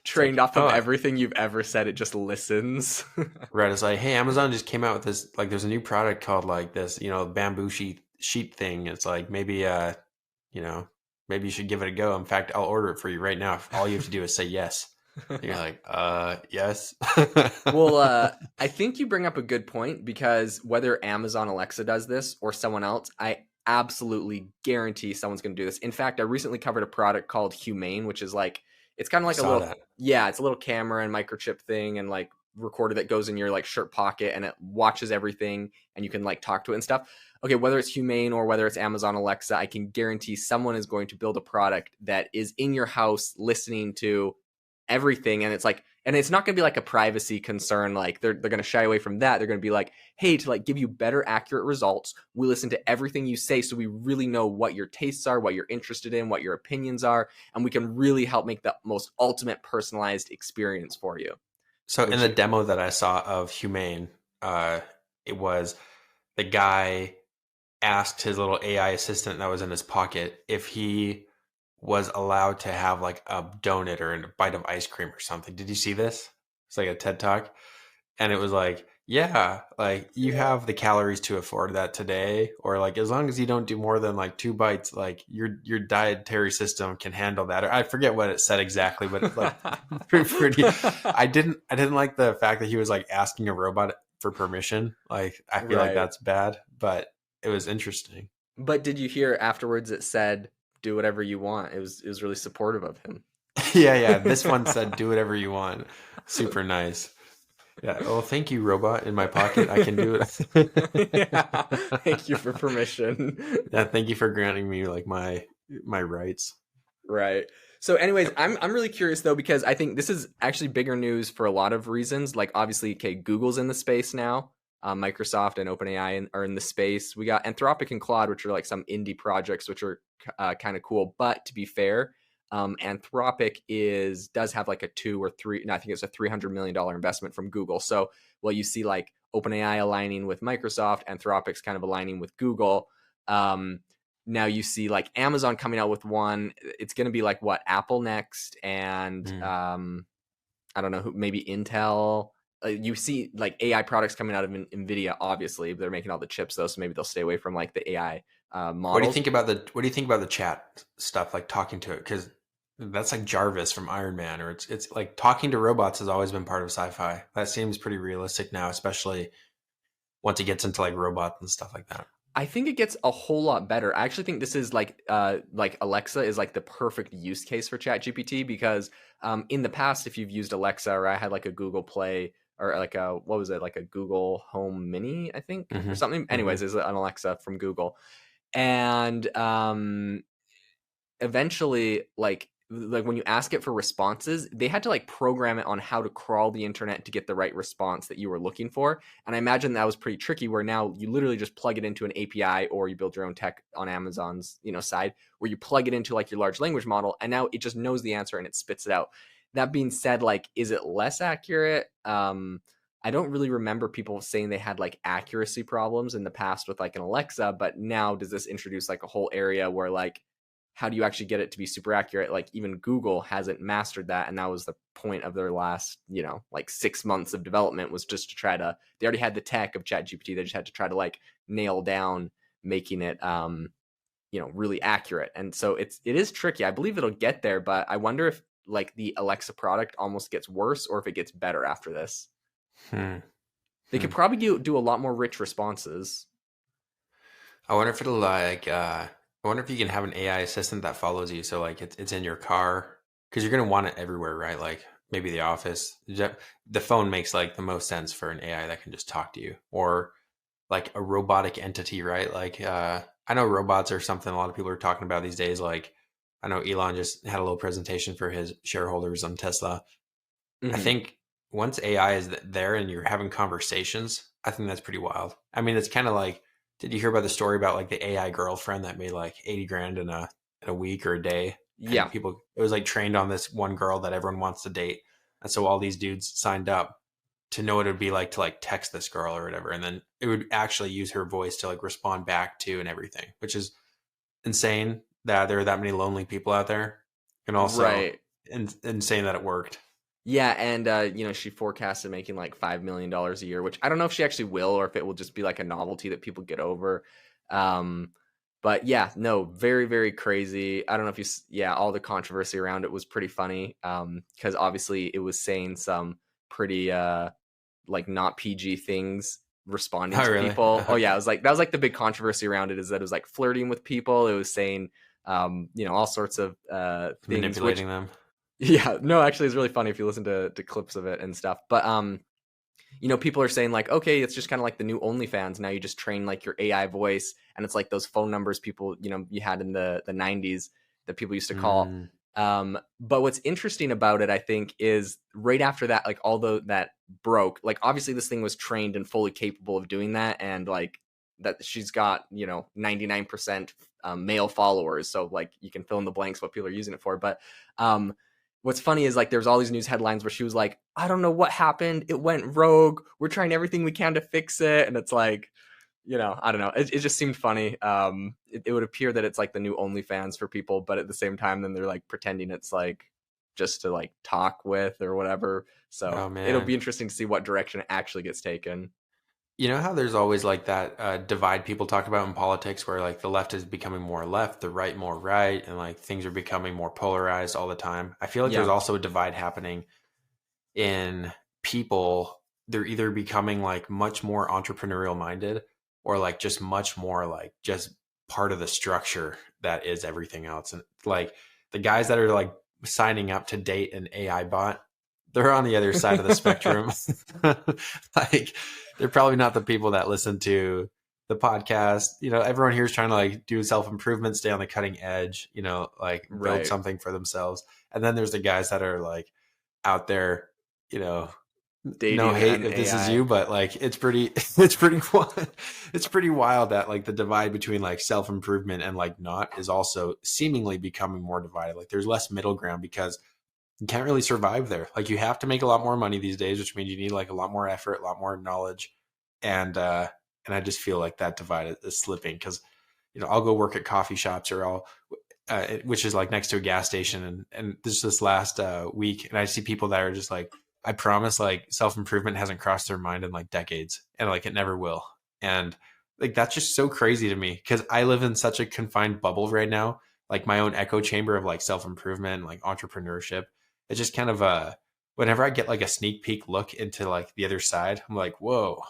S1: trained
S2: like,
S1: off of everything you've ever said, it just listens.
S2: Right. It's like, hey, Amazon just came out with this, like there's a new product called like this, bamboo sheet thing. It's like maybe maybe you should give it a go. In fact, I'll order it for you right now. If all you have to do is say yes. And you're like, yes.
S1: Well, I think you bring up a good point, because whether Amazon Alexa does this or someone else, I absolutely guarantee someone's going to do this. In fact, I recently covered a product called Humane, which is like, it's kind of like it's a little camera and microchip thing and like recorder that goes in your like shirt pocket, and it watches everything and you can like talk to it and stuff. Okay, whether it's Humane or whether it's Amazon Alexa, I can guarantee someone is going to build a product that is in your house listening to everything. And it's like, and it's not going to be like a privacy concern. Like they're going to shy away from that. They're going to be like, hey, to like give you better accurate results, we listen to everything you say, so we really know what your tastes are, what you're interested in, what your opinions are, and we can really help make the most ultimate personalized experience for you.
S2: So in the demo that I saw of Humane, it was the guy asked his little AI assistant that was in his pocket if he was allowed to have like a donut or a bite of ice cream or something. Did you see this? It's like a TED Talk. And it was like, yeah, like you have the calories to afford that today, or like as long as you don't do more than like 2 bites, like your dietary system can handle that. Or I forget what it said exactly, but it's like pretty. I didn't like the fact that he was like asking a robot for permission. Like I feel like that's bad, but it was interesting.
S1: But did you hear afterwards it said, do whatever you want? It was really supportive of him.
S2: Yeah. This one said, do whatever you want. Super nice. Yeah. Oh, thank you, robot in my pocket. I can do it.
S1: Yeah. Thank you for permission.
S2: Yeah. Thank you for granting me like my rights.
S1: Right. So anyways, I'm really curious though, because I think this is actually bigger news for a lot of reasons. Like obviously, okay, Google's in the space now. Microsoft and OpenAI are in the space. We got Anthropic and Claude, which are like some indie projects, which are kind of cool. But to be fair, Anthropic does have like a I think it's a $300 million investment from Google. So you see like OpenAI aligning with Microsoft, Anthropic's kind of aligning with Google. Now you see like Amazon coming out with one. It's going to be like what, Apple next, and I don't know, maybe Intel. You see like AI products coming out of NVIDIA. Obviously, they're making all the chips though, so maybe they'll stay away from like the AI models.
S2: What do you think about the chat stuff, like talking to it? Because that's like Jarvis from Iron Man, or it's like talking to robots has always been part of sci-fi. That seems pretty realistic now, especially once it gets into like robots and stuff like that.
S1: I think it gets a whole lot better. I actually think this is like Alexa is like the perfect use case for ChatGPT because in the past, if you've used Alexa or I had like a Google Play or like a what was it like a Google Home Mini, I think or
S2: Mm-hmm.
S1: something.
S2: Mm-hmm.
S1: Anyways, is an Alexa from Google, and eventually like when you ask it for responses, they had to like program it on how to crawl the internet to get the right response that you were looking for. And I imagine that was pretty tricky where now you literally just plug it into an API or you build your own tech on Amazon's, side where you plug it into like your large language model and now it just knows the answer and it spits it out. That being said, like, is it less accurate? I don't really remember people saying they had like accuracy problems in the past with like an Alexa, but now does this introduce like a whole area where like how do you actually get it to be super accurate? Like even Google hasn't mastered that. And that was the point of their last, like 6 months of development was just to try to, they already had the tech of ChatGPT. They just had to try to like nail down making it, really accurate. And so it is tricky. I believe it'll get there, but I wonder if like the Alexa product almost gets worse or if it gets better after this.
S2: Hmm.
S1: They could probably do a lot more rich responses.
S2: I wonder if it'll like. I wonder if you can have an AI assistant that follows you. So like it's in your car because you're gonna want it everywhere, right? Like maybe the office. The phone makes like the most sense for an AI that can just talk to you, or like a robotic entity, right? Like I know robots are something a lot of people are talking about these days. Like I know Elon just had a little presentation for his shareholders on Tesla. I
S1: Mm-hmm.
S2: think once AI is there and you're having conversations, I think that's pretty wild. I mean, it's kind of like, did you hear about the story about like the AI girlfriend that made like 80 grand in a week or a day? And
S1: Yeah.
S2: people, it was like trained on this one girl that everyone wants to date. And so all these dudes signed up to know what it would be like to like text this girl or whatever. And then it would actually use her voice to like respond back to and everything, which is insane that there are that many lonely people out there. And also
S1: Right.
S2: insane that it worked.
S1: Yeah, and she forecasted making like $5 million a year, which I don't know if she actually will or if it will just be like a novelty that people get over. Um, but yeah, no, very very crazy. I don't know if yeah, all the controversy around it was pretty funny because obviously it was saying some pretty like not PG things responding
S2: Oh,
S1: to
S2: really?
S1: people. Oh yeah, it
S2: Okay.
S1: was like that was like the big controversy around it is that it was like flirting with people. It was saying all sorts of things which
S2: Manipulating them.
S1: yeah, no, actually, it's really funny if you listen to clips of it and stuff. But people are saying like, okay, it's just kind of like the new OnlyFans. Now you just train like your AI voice, and it's like those phone numbers people you had in the '90s that people used to call.
S2: Mm.
S1: But what's interesting about it, I think, is right after that, like although that broke, like obviously this thing was trained and fully capable of doing that, and like that she's got 99% male followers, so like you can fill in the blanks what people are using it for. But um, what's funny is like there's all these news headlines where she was like, I don't know what happened, it went rogue, we're trying everything we can to fix it, and it's like, I don't know, it just seemed funny. It would appear that it's like the new OnlyFans for people, but at the same time then they're like pretending it's like just to like talk with or whatever. So
S2: Oh
S1: it'll be
S2: man.
S1: interesting to see what direction it actually gets taken.
S2: You know how there's always like that divide people talk about in politics where like the left is becoming more left, the right more right, and like things are becoming more polarized all the time. I feel like there's
S1: Yeah.
S2: also a divide happening in people. They're either becoming like much more entrepreneurial minded or like just much more like just part of the structure that is everything else. And like the guys that are like signing up to date an AI bot, they're on the other side of the spectrum. Like they're probably not the people that listen to the podcast. Everyone here is trying to like do self improvement, stay on the cutting edge, like build
S1: Right.
S2: something for themselves. And then there's the guys that are like out there, you know, no
S1: Dating
S2: hate
S1: an
S2: if this is
S1: AI.
S2: you, but like it's pretty it's pretty wild. It's pretty wild that like the divide between like self-improvement and like not is also seemingly becoming more divided. Like there's less middle ground because you can't really survive there. Like you have to make a lot more money these days, which means you need like a lot more effort, a lot more knowledge. And I just feel like that divide is slipping because I'll go work at coffee shops or I'll which is like next to a gas station. And this last week, and I see people that are just like, I promise, like self improvement hasn't crossed their mind in like decades, and like it never will. And like that's just so crazy to me because I live in such a confined bubble right now, like my own echo chamber of like self-improvement, like entrepreneurship. It's just kind of whenever I get like a sneak peek look into like the other side, I'm like, whoa,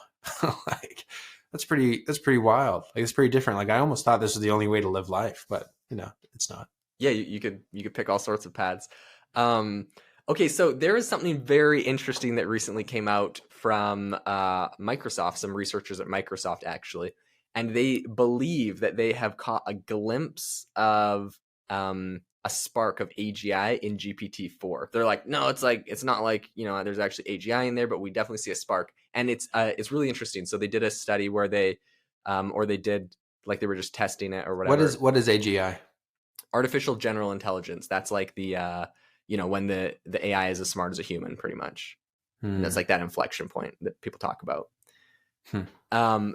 S2: like that's pretty wild. Like it's pretty different. Like I almost thought this was the only way to live life, but it's not.
S1: Yeah, you could pick all sorts of paths. Um, okay, so there is something very interesting that recently came out from Microsoft. Some researchers at Microsoft actually, and they believe that they have caught a glimpse of a spark of AGI in GPT-4. They're like, no, it's not like there's actually AGI in there, but we definitely see a spark, and it's really interesting. So they did a study where they did like they were just testing it or whatever.
S2: What is AGI?
S1: Artificial general intelligence. That's like the when the AI is as smart as a human, pretty much. And that's like that inflection point that people talk about.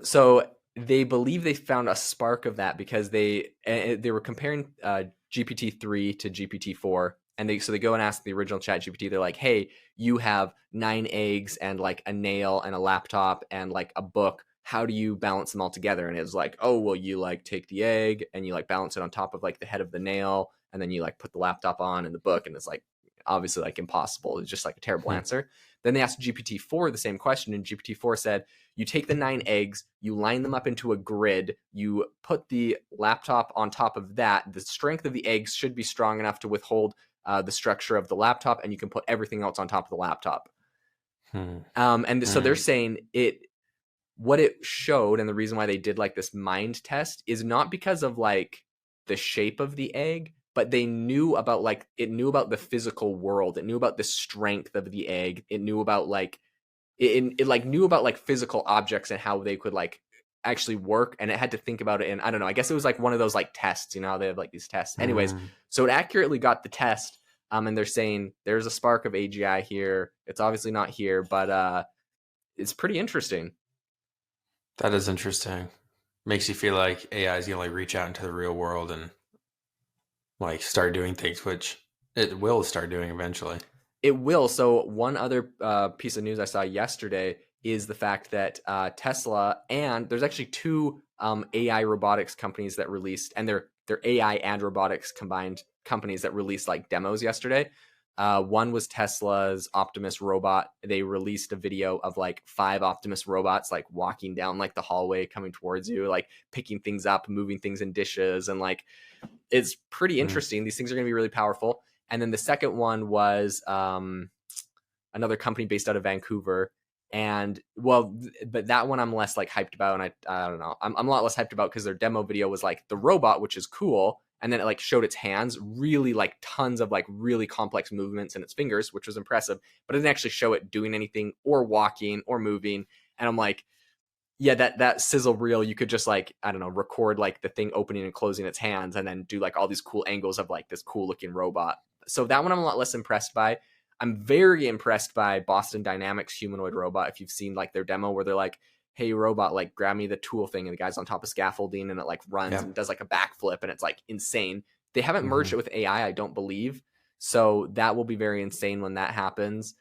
S1: So they believe they found a spark of that because they were comparing GPT-3 to GPT-4, and they go and ask the original ChatGPT. They're like, hey, you have 9 eggs and like a nail and a laptop and like a book. How do you balance them all together? And it was like, oh, well, you like take the egg and you like balance it on top of like the head of the nail, and then you like put the laptop on and the book, and it's like obviously like impossible. It's just like a terrible answer. Then they asked GPT-4 the same question, and GPT-4 said, you take the 9 eggs, you line them up into a grid, you put the laptop on top of that. The strength of the eggs should be strong enough to withhold the structure of the laptop, and you can put everything else on top of the laptop. So they're saying what it showed, and the reason why they did like this mind test is not because of like the shape of the egg, but they knew about the physical world. It knew about the strength of the egg. It knew about like it knew about like physical objects and how they could like actually work, and it had to think about it. And I don't know, I guess it was like one of those like tests, how they have like these tests. Anyways, so it accurately got the test. And they're saying there's a spark of AGI here. It's obviously not here, but it's pretty interesting.
S2: That is interesting. Makes you feel like AI is going to like reach out into the real world and like start doing things, which it will start doing eventually.
S1: It will. So one other piece of news I saw yesterday is the fact that Tesla, and there's actually 2 AI robotics companies that released, and they're AI and robotics combined companies that released like demos yesterday. One was Tesla's Optimus robot. They released a video of like 5 Optimus robots like walking down like the hallway coming towards you, like picking things up, moving things in dishes, and like it's pretty interesting. These things are going to be really powerful. And then the second one was another company based out of Vancouver. And but that one I'm less like hyped about, and I don't know. I'm a lot less hyped about because their demo video was like the robot, which is cool, and then it like showed its hands, really like tons of like really complex movements in its fingers, which was impressive, but it didn't actually show it doing anything or walking or moving. And I'm like, yeah, that sizzle reel, you could just like, I don't know, record like the thing opening and closing its hands and then do like all these cool angles of like this cool looking robot. So that one I'm a lot less impressed by. I'm very impressed by Boston Dynamics humanoid robot. If you've seen like their demo where they're like, hey robot, like grab me the tool thing, and the guy's on top of scaffolding and it like runs and does like a backflip, and it's like insane. They haven't merged it with AI, I don't believe. So that will be very insane when that happens.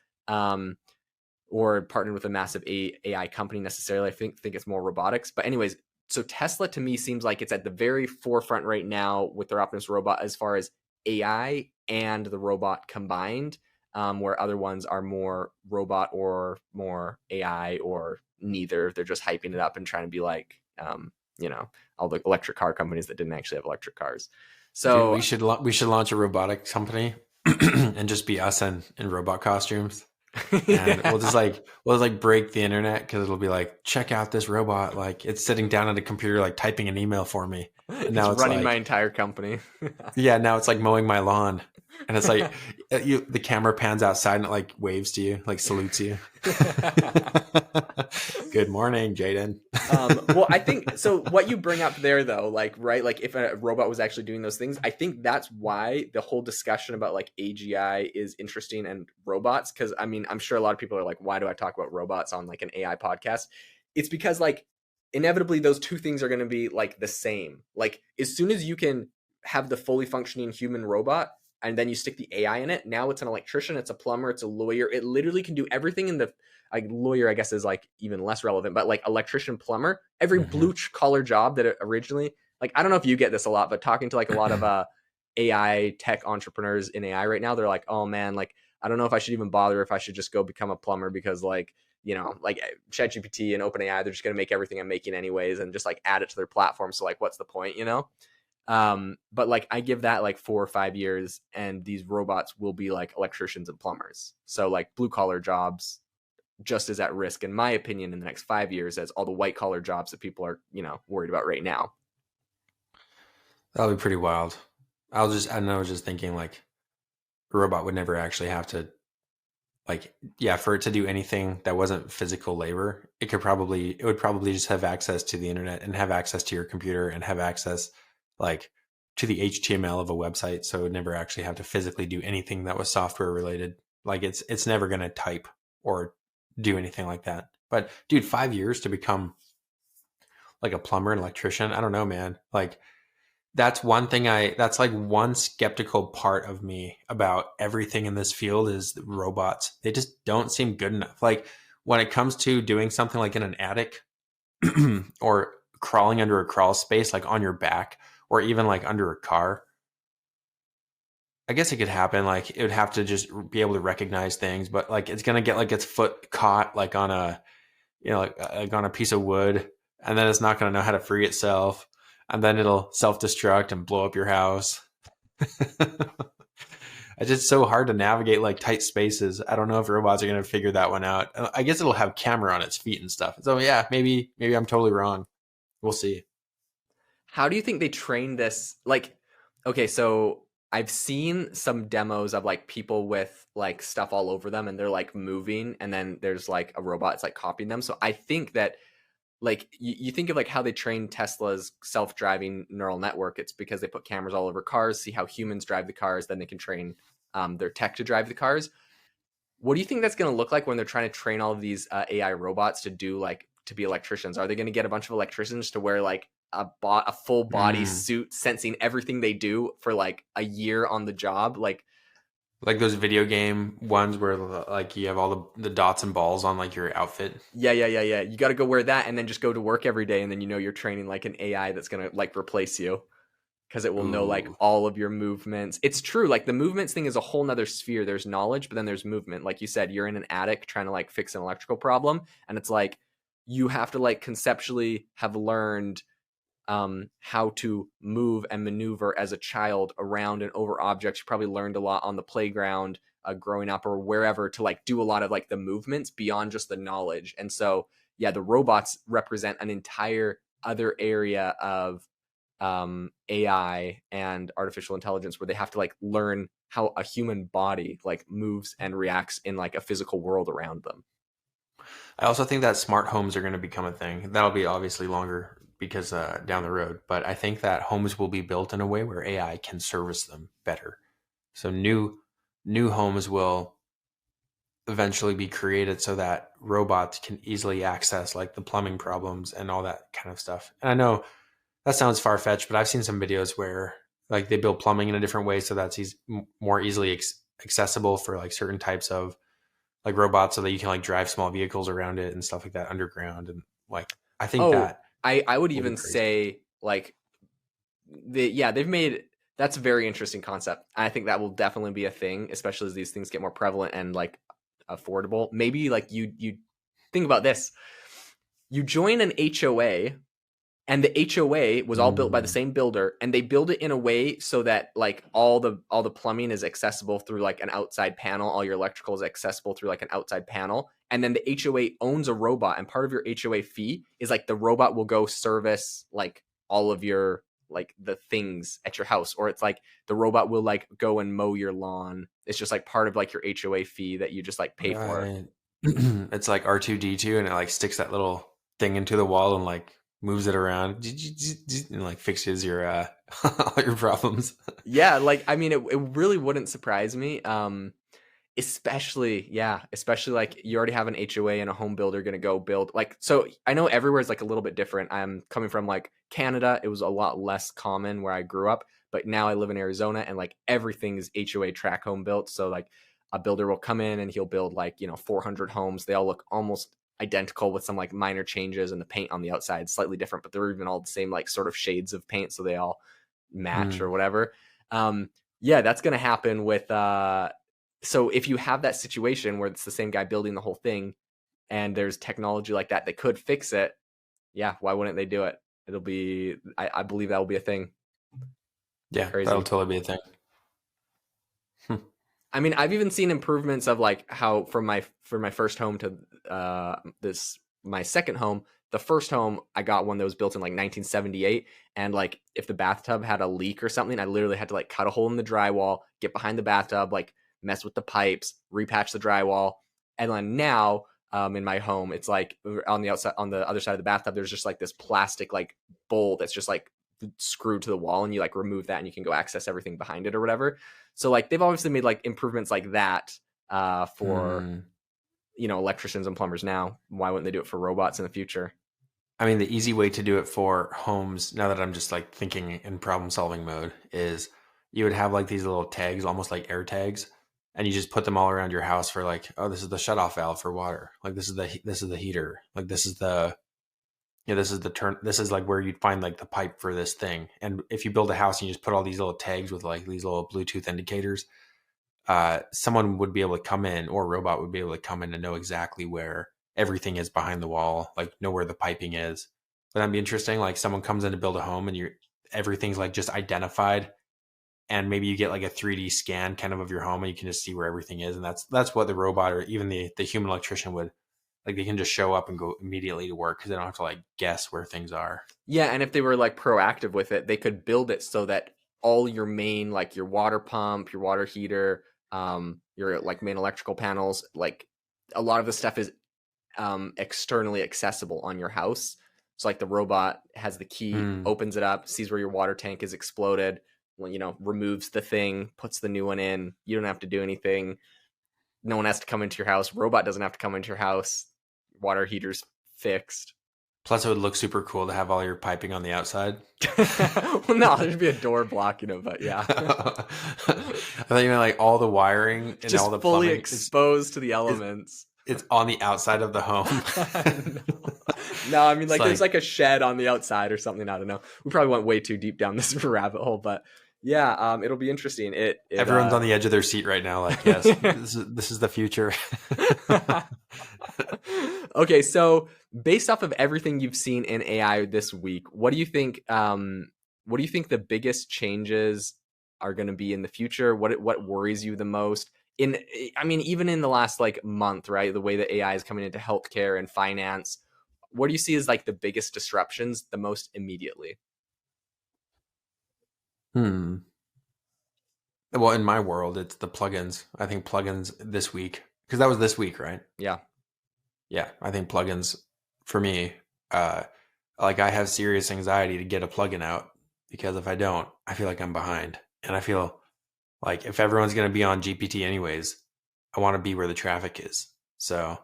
S1: Or partnered with a massive AI company necessarily. I think it's more robotics. But anyways, so Tesla to me seems like it's at the very forefront right now with their Optimus robot as far as AI and the robot combined, where other ones are more robot or more AI or neither. They're just hyping it up and trying to be like, all the electric car companies that didn't actually have electric cars. So
S2: dude, we should launch a robotics company and just be us in robot costumes. And we'll just break the internet because it'll be like, check out this robot, like it's sitting down at a computer like typing an email for me.
S1: And now it's running like, my entire company.
S2: Yeah, now it's like mowing my lawn, and it's like the camera pans outside and it like waves to you, like salutes you. Good morning, Jaden.
S1: Well, I think so. What you bring up there, though, like right, like if a robot was actually doing those things, I think that's why the whole discussion about like AGI is interesting and robots. Because I mean, I'm sure a lot of people are like, why do I talk about robots on like an AI podcast? It's because like inevitably those two things are going to be like the same. Like as soon as you can have the fully functioning human robot and then you stick the AI in it, now it's an electrician, it's a plumber, it's a lawyer. It literally can do everything in the a lawyer, I guess, is like even less relevant, but like electrician, plumber, every
S2: Hmm.
S1: blue collar job that originally, like, I don't know if you get this a lot, but talking to like a lot of AI tech entrepreneurs in AI right now, they're like, oh man, like, I don't know if I should even bother, if I should just go become a plumber, because like, like ChatGPT and OpenAI, they're just going to make everything I'm making anyways and just like add it to their platform. So like, what's the point? But like, I give that like 4 or 5 years and these robots will be like electricians and plumbers. So like blue collar jobs just as at risk, in my opinion, in the next 5 years as all the white collar jobs that people are, worried about right now.
S2: That'll be pretty wild. I know, I was just thinking like a robot would never actually have to, like, yeah, for it to do anything that wasn't physical labor, it would probably just have access to the internet and have access to your computer and have access like to the HTML of a website. So it would never actually have to physically do anything that was software related. Like it's never going to type or do anything like that. But dude, 5 years to become like a plumber and electrician. I don't know, man. Like that's like one skeptical part of me about everything in this field is the robots. They just don't seem good enough. Like when it comes to doing something like in an attic or crawling under a crawl space, like on your back, or even like under a car, I guess it could happen. Like it would have to just be able to recognize things, but like it's gonna get like its foot caught like on a, like on a piece of wood, and then it's not gonna know how to free itself, and then it'll self destruct and blow up your house. It's just so hard to navigate like tight spaces. I don't know if robots are gonna figure that one out. I guess it'll have camera on its feet and stuff. So yeah, maybe I'm totally wrong. We'll see.
S1: How do you think they train this? Like, okay, so I've seen some demos of like people with like stuff all over them and they're like moving, and then there's like a robot, it's like copying them. So I think that, like, you think of like how they train Tesla's self-driving neural network. It's because they put cameras all over cars, see how humans drive the cars, then they can train their tech to drive the cars. What do you think that's going to look like when they're trying to train all of these AI robots to do like to be electricians? Are they going to get a bunch of electricians to wear like a full body
S2: Mm.
S1: suit, sensing everything they do for like a year on the job?
S2: Like those video game ones where like you have all the dots and balls on like your outfit.
S1: Yeah. You got to go wear that and then just go to work every day, and then you're training like an AI that's going to like replace you because it will know like
S2: Ooh.
S1: all of your movements. It's true. Like the movements thing is a whole nother sphere. There's knowledge, but then there's movement. Like you said, you're in an attic trying to like fix an electrical problem. And it's like, you have to like conceptually have learned how to move and maneuver as a child around and over objects. You probably learned a lot on the playground growing up or wherever to like do a lot of like the movements beyond just the knowledge. And so, yeah, the robots represent an entire other area of AI and artificial intelligence where they have to like learn how a human body like moves and reacts in like a physical world around them.
S2: I also think that smart homes are going to become a thing. That'll be obviously longer because down the road, but I think that homes will be built in a way where AI can service them better. So new homes will eventually be created so that robots can easily access like the plumbing problems and all that kind of stuff. And I know that sounds far fetched, but I've seen some videos where like they build plumbing in a different way so that's more easily accessible for like certain types of like robots, so that you can like drive small vehicles around it and stuff like that underground. And like I think
S1: Oh,
S2: that
S1: I would
S2: will be
S1: even
S2: crazy.
S1: say like they've made that's a very interesting concept. I think that will definitely be a thing, especially as these things get more prevalent and like affordable. Maybe like you think about this. You join an HOA, and the HOA was all built by the
S2: Mm.
S1: same builder, and they build it in a way so that like all the plumbing is accessible through like an outside panel, all your electrical is accessible through like an outside panel, and then the HOA owns a robot, and part of your HOA fee is like the robot will go service like all of your like the things at your house, or it's like the robot will like go and mow your lawn. It's just like part of like your HOA fee that you just like pay for.
S2: Right. It's like R2D2, and it like sticks that little thing into the wall and like moves it around and like fixes your all your problems.
S1: Yeah, like I mean it really wouldn't surprise me. Especially like you already have an HOA and a home builder going to go build like, so I know everywhere is like a little bit different. I'm coming from like Canada. It was a lot less common where I grew up, but now I live in Arizona and like everything's HOA track home built. So like a builder will come in and he'll build like, 400 homes. They all look almost identical with some like minor changes, and the paint on the outside slightly different, but they're even all the same like sort of shades of paint, so they all match or whatever. Yeah, that's going to happen with so if you have that situation where it's the same guy building the whole thing and there's technology like that that could fix it, yeah, why wouldn't they do it? It'll be, I believe that will be a thing.
S2: Yeah,
S1: Crazy.
S2: that'll totally be a thing.
S1: I mean, I've even seen improvements of like how from my first home to my second home. The first home, I got one that was built in like 1978, and like if the bathtub had a leak or something, I literally had to like cut a hole in the drywall, get behind the bathtub, like mess with the pipes, repatch the drywall, and then now in my home, it's like on the outside, on the other side of the bathtub, there's just like this plastic like bowl that's just like screwed to the wall, and you like remove that and you can go access everything behind it or whatever. So like they've obviously made like improvements like that for electricians and plumbers now. Why wouldn't they do it for robots in the future?
S2: I mean, the easy way to do it for homes, now that I'm just like thinking in problem solving mode, is you would have like these little tags, almost like air tags, and you just put them all around your house for like, oh, this is the shutoff valve for water. Like this is the heater. Like this is the this is the turn. This is like where you'd find like the pipe for this thing. And if you build a house and you just put all these little tags with like these little Bluetooth indicators, someone would be able to come in, or a robot would be able to come in and know exactly where everything is behind the wall, like know where the piping is. But that'd be interesting. Like someone comes in to build a home and everything's like just identified, and maybe you get like a 3D scan kind of your home and you can just see where everything is. And that's what the robot or even the human electrician would, like they can just show up and go immediately to work because they don't have to like guess where things are.
S1: Yeah, and if they were like proactive with it, they could build it so that all your main, like your water pump, your water heater, your like main electrical panels, like a lot of the stuff is externally accessible on your house. So like the robot has the key, opens it up, sees where your water tank is exploded, removes the thing, puts the new one in. You don't have to do anything. No one has to come into your house. Robot doesn't have to come into your house. Water heater's fixed.
S2: Plus, it would look super cool to have all your piping on the outside.
S1: Well, no, there'd be a door blocking it, but yeah.
S2: I thought you meant like all the wiring and
S1: just
S2: all the
S1: fully
S2: plumbing
S1: exposed to the elements.
S2: It's on the outside of the home.
S1: No, I mean like there's like a shed on the outside or something. I don't know. We probably went way too deep down this rabbit hole, but yeah, it'll be interesting.
S2: Everyone's on the edge of their seat right now. Like, yes, this is the future.
S1: Okay, so based off of everything you've seen in AI this week, what do you think? What do you think the biggest changes are going to be in the future? What worries you the most? I mean, even in the last like month, right? The way that AI is coming into healthcare and finance, what do you see as like the biggest disruptions the most immediately?
S2: Well, in my world, it's the plugins. I think plugins this week, because that was this week, right?
S1: Yeah.
S2: Yeah, I think plugins for me, like I have serious anxiety to get a plugin out, because if I don't, I feel like I'm behind. And I feel like if everyone's going to be on GPT anyways, I want to be where the traffic is. So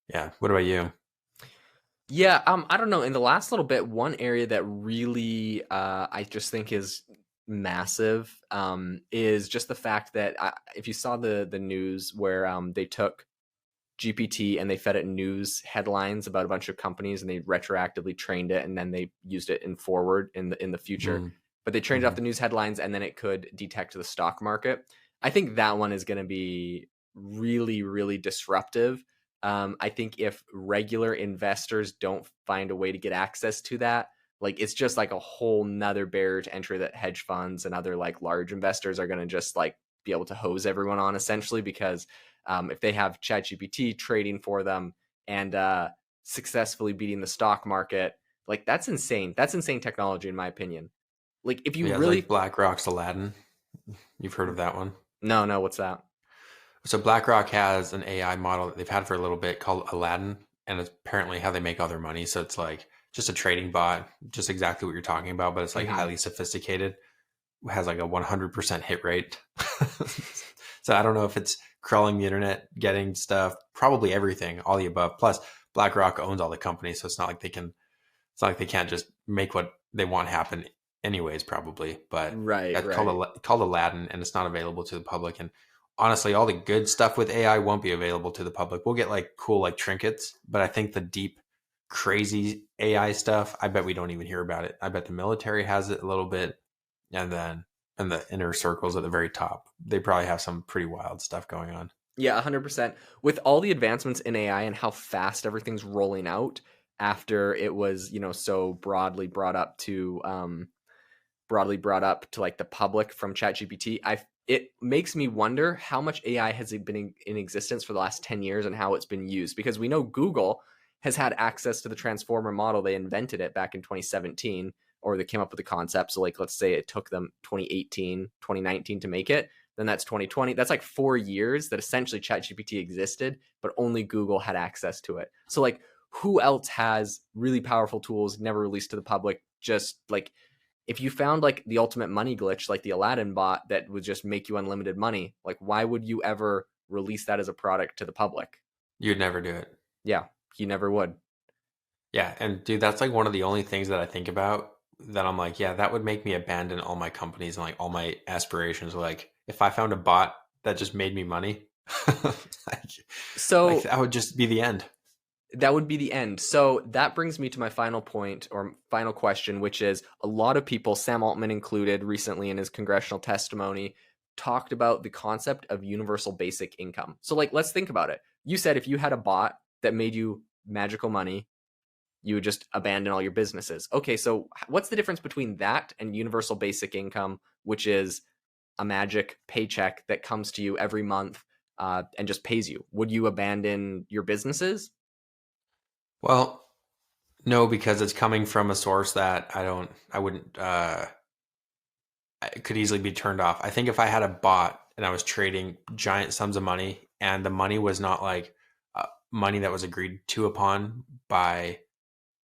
S2: yeah. What about you?
S1: Yeah, I don't know. In the last little bit, one area that really I just think is massive is just the fact that if you saw the news where they took GPT and they fed it news headlines about a bunch of companies and they retroactively trained it and then they used it in forward in the future. But they trained it off the news headlines and then it could detect the stock market. I think that one is going to be really, really disruptive. I think if regular investors don't find a way to get access to that, like it's just like a whole nother barrier to entry that hedge funds and other like large investors are going to just like be able to hose everyone on essentially, because if they have ChatGPT trading for them and successfully beating the stock market, like that's insane. That's insane technology in my opinion. Like if you really
S2: like BlackRock's Aladdin, you've heard of that one?
S1: No, what's that?
S2: So BlackRock has an AI model that they've had for a little bit called Aladdin, and it's apparently how they make all their money. So it's like just a trading bot, just exactly what you're talking about, but it's like highly sophisticated. It has like a 100% hit rate. So I don't know if it's crawling the internet, getting stuff, probably everything, all the above. Plus BlackRock owns all the companies, so it's not like they can't just make what they want happen anyways, probably. But
S1: right.
S2: Called Aladdin, and it's not available to the public. And honestly, all the good stuff with AI won't be available to the public. We'll get like cool like trinkets, but I think the deep, crazy AI stuff, I bet we don't even hear about it. I bet the military has it a little bit, and then in the inner circles at the very top, they probably have some pretty wild stuff going on.
S1: Yeah, 100%. With all the advancements in AI and how fast everything's rolling out after it was, so broadly brought up to like the public from ChatGPT, it makes me wonder how much AI has been in existence for the last 10 years and how it's been used, because we know Google has had access to the transformer model. They invented it back in 2017, or they came up with the concept. So like, let's say it took them 2018, 2019 to make it. Then that's 2020. That's like 4 years that essentially ChatGPT existed, but only Google had access to it. So like, who else has really powerful tools never released to the public? Just like, if you found like the ultimate money glitch, like the Aladdin bot that would just make you unlimited money, like why would you ever release that as a product to the public?
S2: You'd never do it.
S1: Yeah, you never would.
S2: Yeah, and dude, that's like one of the only things that I think about that I'm like, yeah, that would make me abandon all my companies and like all my aspirations. Like if I found a bot that just made me money, like, like
S1: So
S2: that would just be the end.
S1: that would be the end. So that brings me to my final point or final question, which is a lot of people, Sam Altman included, recently in his congressional testimony, talked about the concept of universal basic income. So, like, let's think about it. You said if you had a bot that made you magical money, you would just abandon all your businesses. Okay, so what's the difference between that and universal basic income, which is a magic paycheck that comes to you every month and just pays you? Would you abandon your businesses?
S2: Well, no, because it's coming from a source that I wouldn't, it could easily be turned off. I think if I had a bot and I was trading giant sums of money and the money was not like money that was agreed to upon by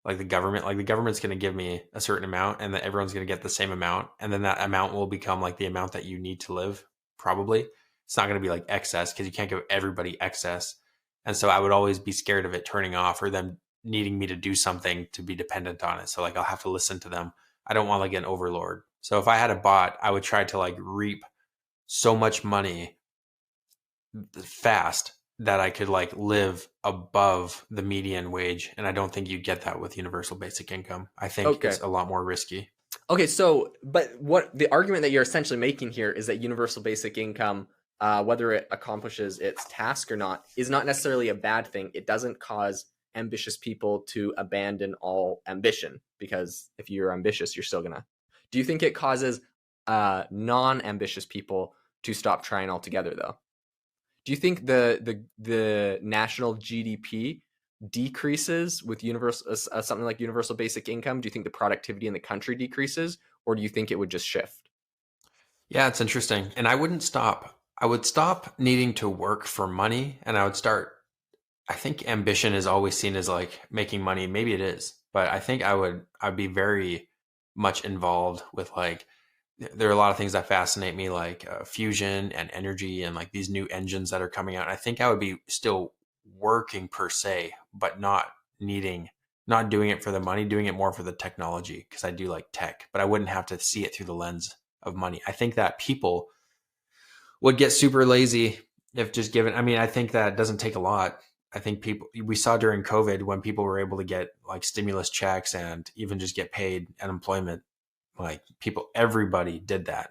S2: like the government's going to give me a certain amount and then everyone's going to get the same amount. And then that amount will become like the amount that you need to live. Probably it's not going to be like excess because you can't give everybody excess. And so I would always be scared of it turning off or them needing me to do something to be dependent on it. So like I'll have to listen to them. I don't want like an overlord. So if I had a bot, I would try to like reap so much money fast that I could like live above the median wage. And I don't think you get that with universal basic income. I think
S1: Okay.
S2: it's a lot more risky.
S1: Okay, so, but what the argument that you're essentially making here is that universal basic income, whether it accomplishes its task or not, is not necessarily a bad thing. It doesn't cause ambitious people to abandon all ambition, because if you're ambitious, you're still gonna. Do you think it causes non-ambitious people to stop trying altogether, though? Do you think the national GDP decreases with something like universal basic income? Do you think the productivity in the country decreases, or do you think it would just shift?
S2: Yeah, it's interesting. And I wouldn't stop. I would stop needing to work for money and I would start. I think ambition is always seen as like making money. Maybe it is, but I think I'd be very much involved with like, there are a lot of things that fascinate me, like fusion and energy and like these new engines that are coming out. I think I would be still working per se, but not doing it for the money, doing it more for the technology because I do like tech, but I wouldn't have to see it through the lens of money. I think that people would get super lazy if just given. I mean, I think that doesn't take a lot. I think we saw during COVID when people were able to get like stimulus checks and even just get paid unemployment, like everybody did that,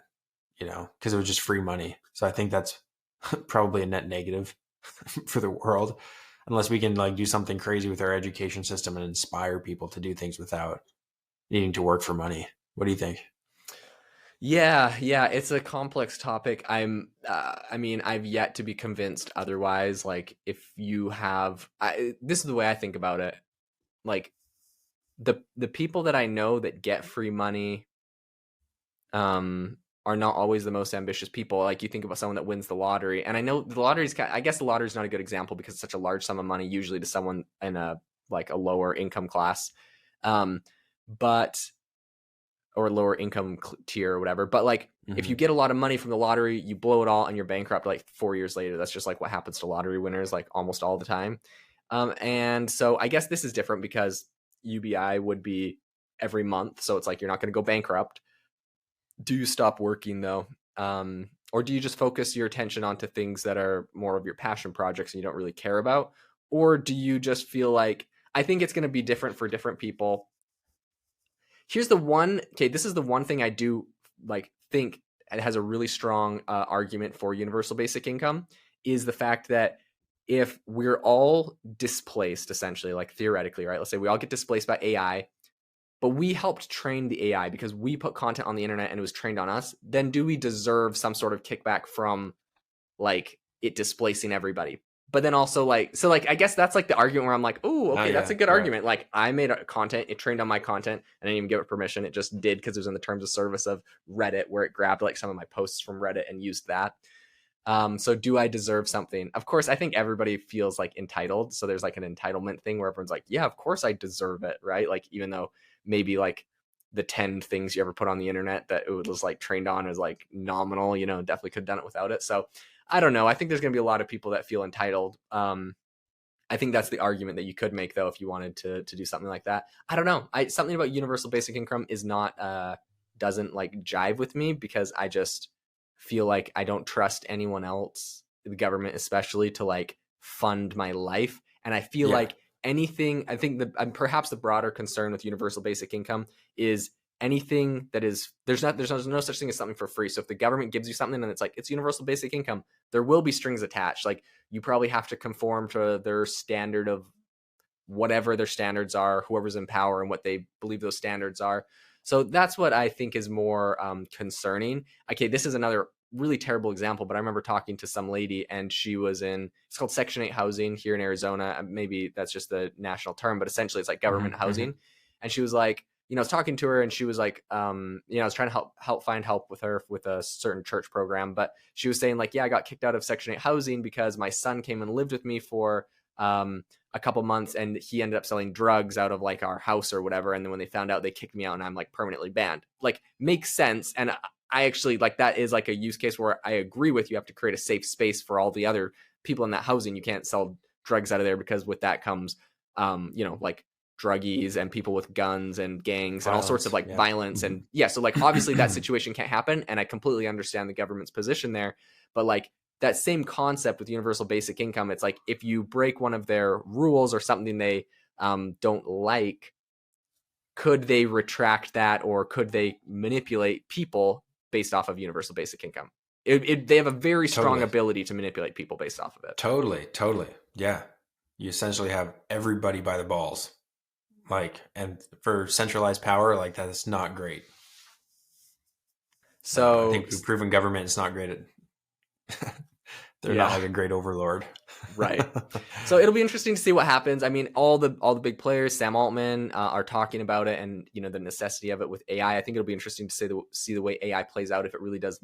S2: because it was just free money. So I think that's probably a net negative for the world, unless we can like do something crazy with our education system and inspire people to do things without needing to work for money. What do you think?
S1: Yeah, it's a complex topic. I mean, I've yet to be convinced otherwise. Like, if you have, this is the way I think about it. Like, the people that I know that get free money, are not always the most ambitious people. Like, you think about someone that wins the lottery, and I know the I guess the lottery is not a good example because it's such a large sum of money, usually to someone in a lower income class, but or lower income tier or whatever. But like, if you get a lot of money from the lottery, you blow it all and you're bankrupt like 4 years later. That's just like what happens to lottery winners like almost all the time. And so I guess this is different because UBI would be every month, so it's like you're not going to go bankrupt. Do you stop working though? Or do you just focus your attention onto things that are more of your passion projects and you don't really care about? Or do you just feel like, I think it's going to be different for different people. Here's the one, okay, this is the one thing I do like think it has a really strong argument for universal basic income, is the fact that if we're all displaced, essentially, like theoretically, right? Let's say we all get displaced by AI, but we helped train the AI because we put content on the internet and it was trained on us, then do we deserve some sort of kickback from like it displacing everybody? But then also like, so like, I guess that's like the argument where I'm like, oh, okay, that's a good argument. Like I made a content, it trained on my content, and I didn't even give it permission. It just did because it was in the terms of service of Reddit, where it grabbed like some of my posts from Reddit and used that. So do I deserve something? Of course, I think everybody feels like entitled. So there's like an entitlement thing where everyone's like, yeah, of course I deserve it, right? Like even though maybe like the 10 things you ever put on the internet that it was like trained on is like nominal, you know, definitely could have done it without it. So I don't know. I think there's going to be a lot of people that feel entitled. I think that's the argument that you could make, though, if you wanted to do something like that. I don't know. Something about universal basic income is not doesn't like jive with me, because I just feel like I don't trust anyone else, the government especially, to like fund my life. And I feel like anything, I think that perhaps the broader concern with universal basic income is anything that is, there's no such thing as something for free. So if the government gives you something and it's like it's universal basic income, there will be strings attached. Like you probably have to conform to their standard of whatever their standards are, whoever's in power and what they believe those standards are. So that's what I think is more concerning. Okay, this is another really terrible example, but I remember talking to some lady and she was in, it's called Section 8 housing here in Arizona. Maybe that's just the national term, but essentially it's like government housing. And she was like, you know, I was talking to her and she was like, you know, I was trying to find help with her with a certain church program. But she was saying like, yeah, I got kicked out of Section 8 housing because my son came and lived with me for a couple months and he ended up selling drugs out of like our house or whatever. And then when they found out, they kicked me out and I'm like permanently banned. Like makes sense. And I actually like that is like a use case where I agree with you have to create a safe space for all the other people in that housing. You can't sell drugs out of there because with that comes, you know, like druggies and people with guns and gangs and all sorts of like violence. And so like obviously that situation can't happen. And I completely understand the government's position there, but like that same concept with universal basic income, it's like if you break one of their rules or something they don't like, could they retract that or could they manipulate people based off of universal basic income? They have a very strong ability to manipulate people based off of it.
S2: Totally. Yeah. You essentially have everybody by the balls. Like, and for centralized power, like that is not great.
S1: So
S2: I think we've proven government is not great at they're not like a great overlord.
S1: Right. So it'll be interesting to see what happens. I mean, all the big players, Sam Altman, are talking about it and, you know, the necessity of it with AI. I think it'll be interesting to see the way AI plays out, if it really does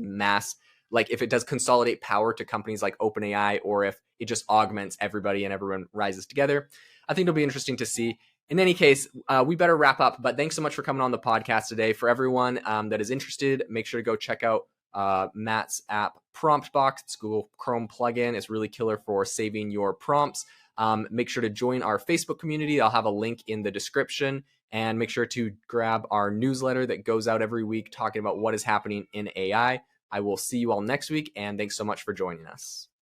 S1: like if it does consolidate power to companies like OpenAI, or if it just augments everybody and everyone rises together. I think it'll be interesting to see. In any case, we better wrap up, but thanks so much for coming on the podcast today. For everyone that is interested, make sure to go check out Matt's app PromptBox. It's Google Chrome plugin. It's really killer for saving your prompts. Make sure to join our Facebook community. I'll have a link in the description, and make sure to grab our newsletter that goes out every week talking about what is happening in AI. I will see you all next week, and thanks so much for joining us.